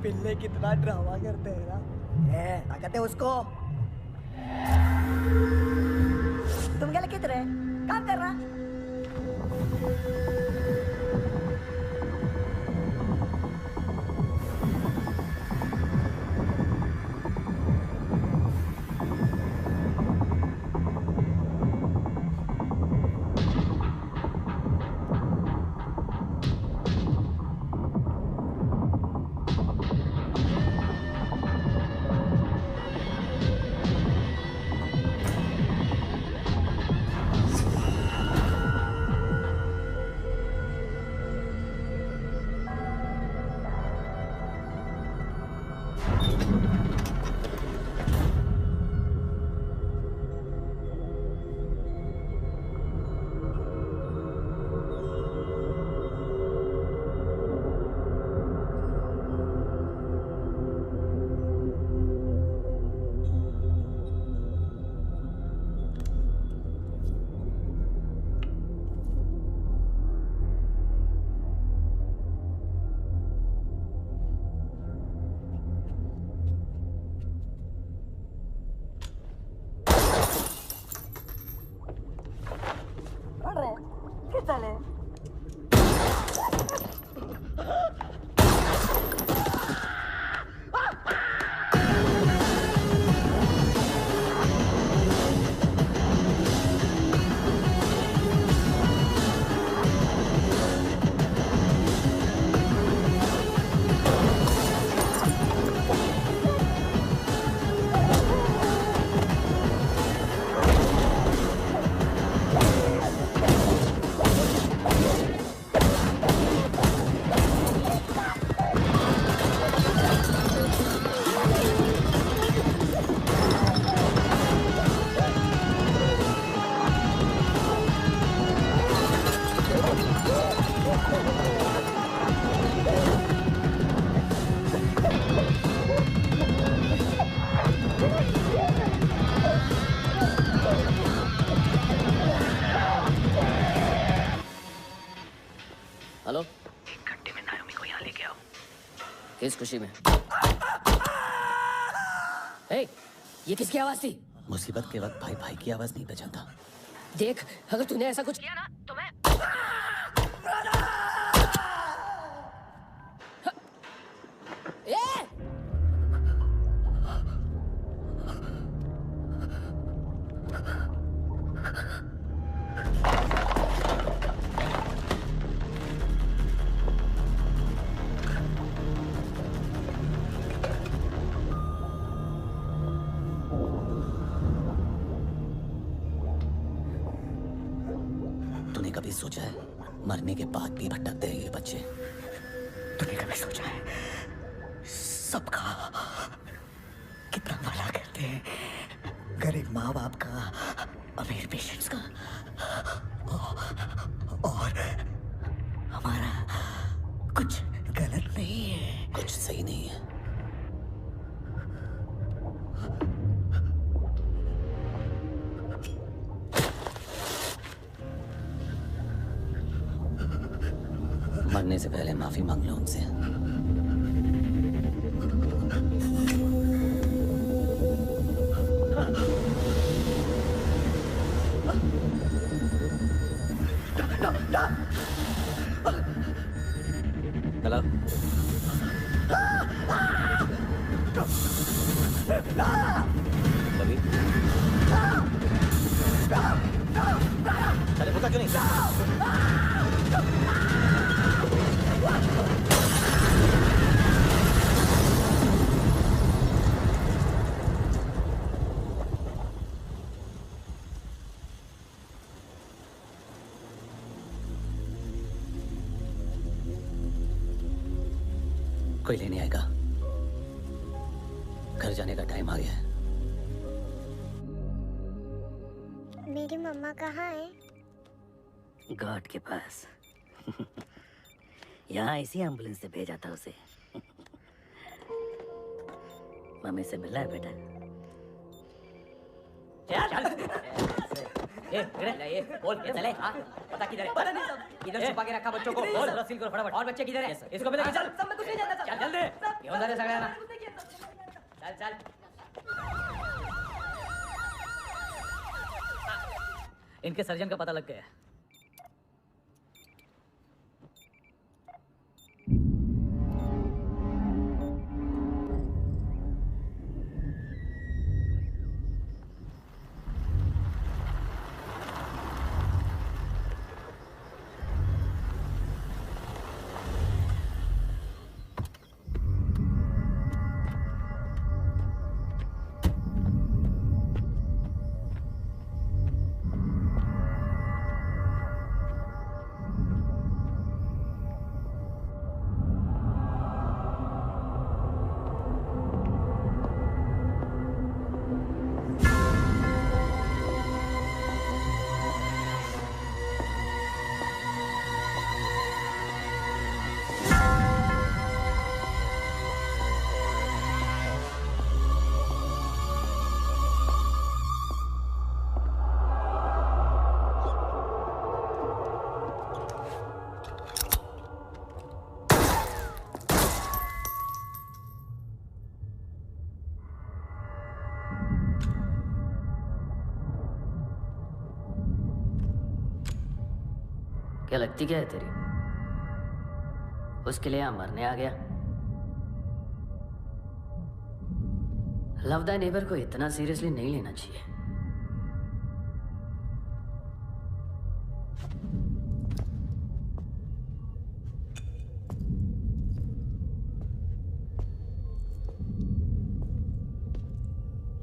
K: पिल्ले कितना ड्रामा करते हैं ना। क्या कहते हैं उसको? तुम क्या किधर है? काम कर रहा?
J: किस खुशी में? ए, ये किसकी आवाज थी?
M: मुसीबत के वक्त भाई भाई की आवाज नहीं पहचानता।
J: देख, अगर तूने ऐसा कुछ किया ना तो मैं
M: तूने कभी सोचा है मरने के बाद भी भटकते हैं ये बच्चे?
K: तूने कभी सोचा है सबका कितना भला करते हैं? गरीब माँ बाप का, अमीर पेशेंट्स का, और हमारा कुछ गलत नहीं है,
M: कुछ सही नहीं है। मरने से पहले माफी मांग लो उनसे। हेलो, कभी अरे होता क्यों नहीं? कोई लेने आएगा? घर जाने का टाइम आ गया है।
B: मेरी मम्मा कहाँ है?
N: गॉड के पास। यहाँ इसी एम्बुलेंस से भेजा था उसे। मम्मी से मिलना है बेटा।
H: ये बोल चले। हाँ, पता किधर है? पता नहीं सब। इधर छुपा के रखा बच्चों को। बोल जरा सील करो फटाफट। और बच्चे किधर है? इसको भी लेके चल। सब में कुछ नहीं जानता। चल जल्दी। ये उधर है सगड़ा ना। चल चल। इनके सर्जन का पता लग गया।
N: क्या लगती क्या है तेरी? उसके लिए यहाँ मरने आ गया? लव द नेबर को इतना सीरियसली नहीं लेना चाहिए।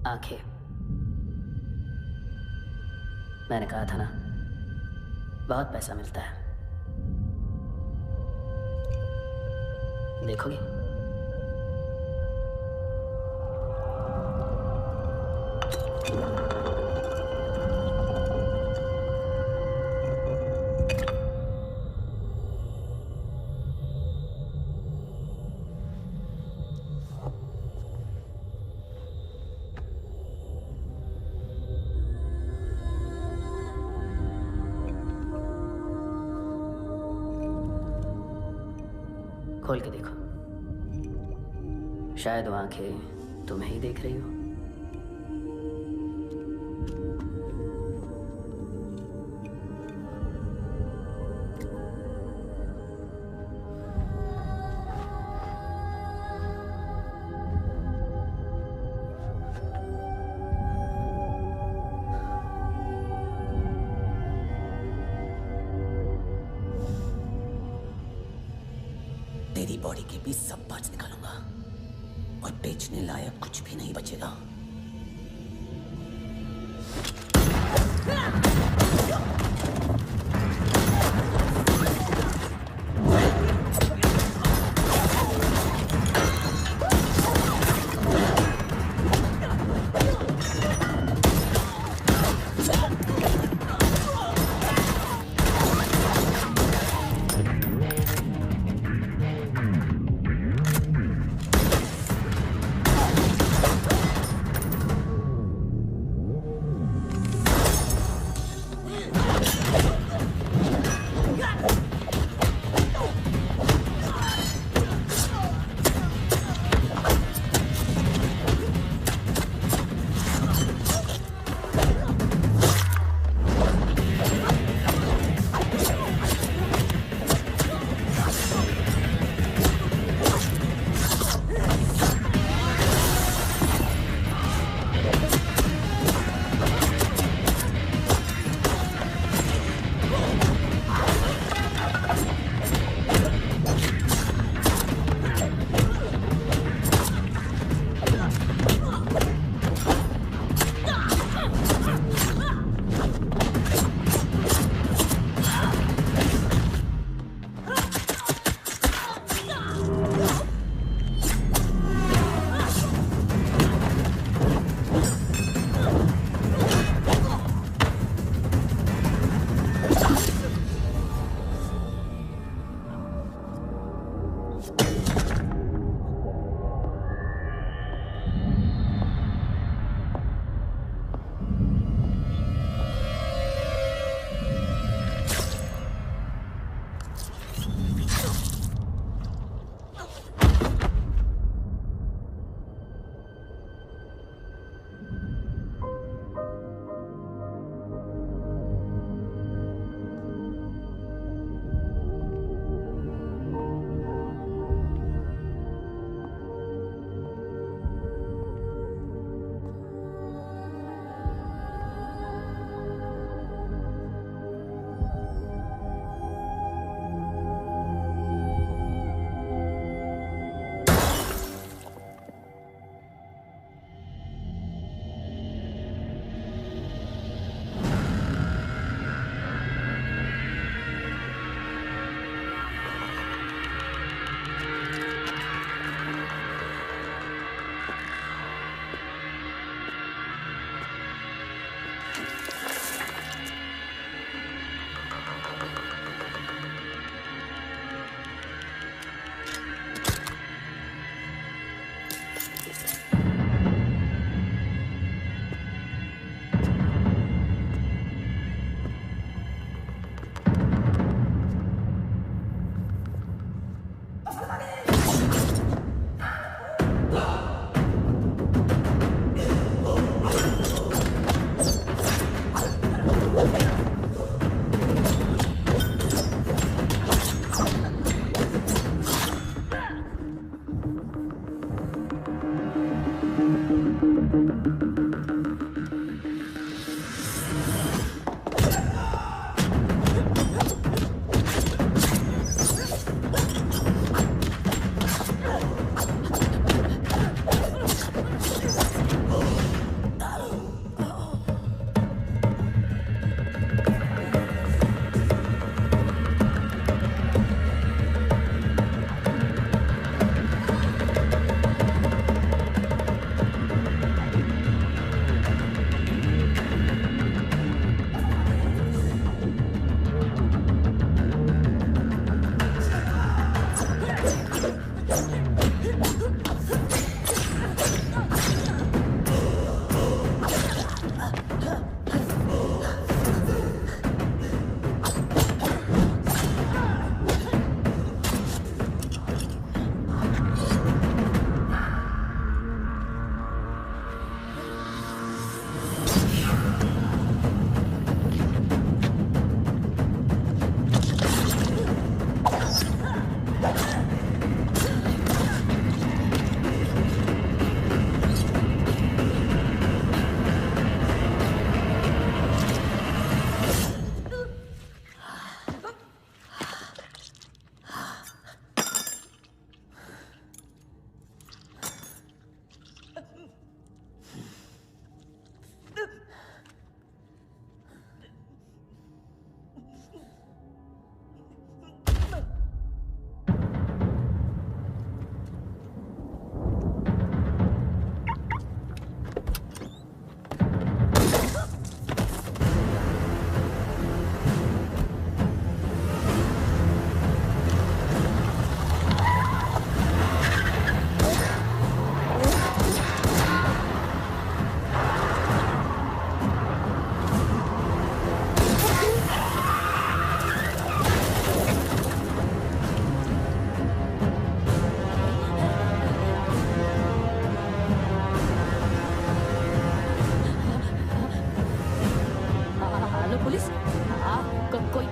N: आंखें, मैंने कहा था ना, बहुत पैसा मिलता है। देखोगे? खोल के देखो।
J: शायद वो आंखें तुम्हें ही देख रही हो।
M: तेरी बॉडी के भी सब पार्ट्स निकालूंगा और बेचने लायक कुछ भी नहीं बचेगा।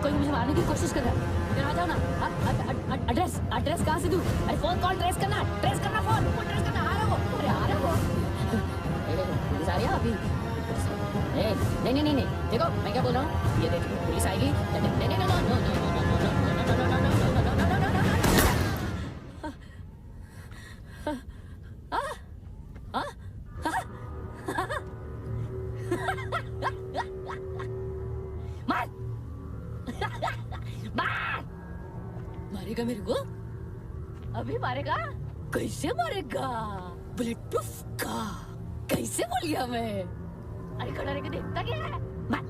I: कोई मुझे मारने की कोशिश कर रहा है। इधर आ जाओ ना। एड्रेस कहाँ से दूँ? अरे फोन कॉल ट्रेस करना फोन ट्रेस करना। आ रहा वो। अरे आ रहा वो। पुलिस आ रही है अभी? नहीं, देखो मैं क्या बोल रहा हूँ, ये देखो पुलिस आएगी। मारेगा मेरे को? अभी मारेगा? कैसे मारेगा? बुलेट प्रूफ का। कैसे बोल गया मैं? अरे खड़ा रह के देखता क्या है? मार।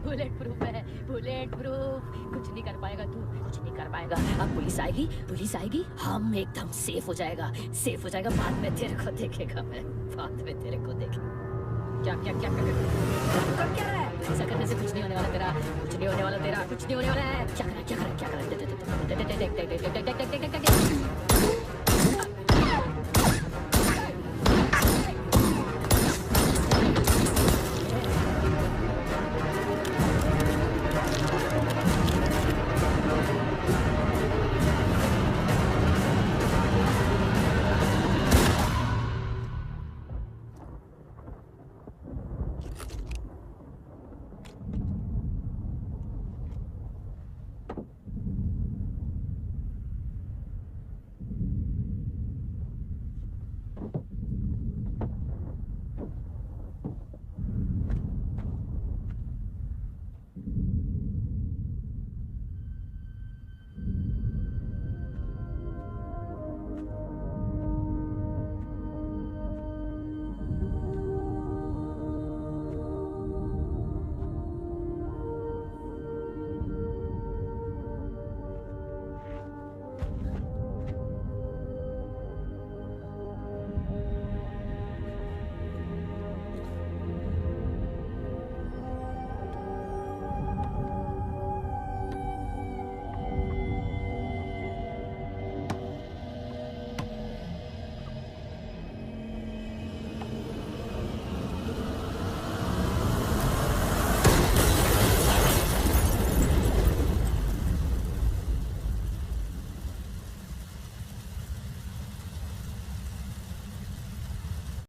I: बुलेट प्रूफ है, बुलेट प्रूफ। कुछ नहीं कर पाएगा तू, कुछ नहीं कर पाएगा। अब पुलिस आएगी, हम एकदम सेफ हो जाएगा। बाद में तेरे को देखेगा मैं, बाद में तेरे को देखेगा। क्या कर क्या रहा है? ऐसा करने से कुछ नहीं होने वाला तेरा, कुछ नहीं होने वाला तेरा, कुछ नहीं होने वाला है। क्या कर रहा है? देख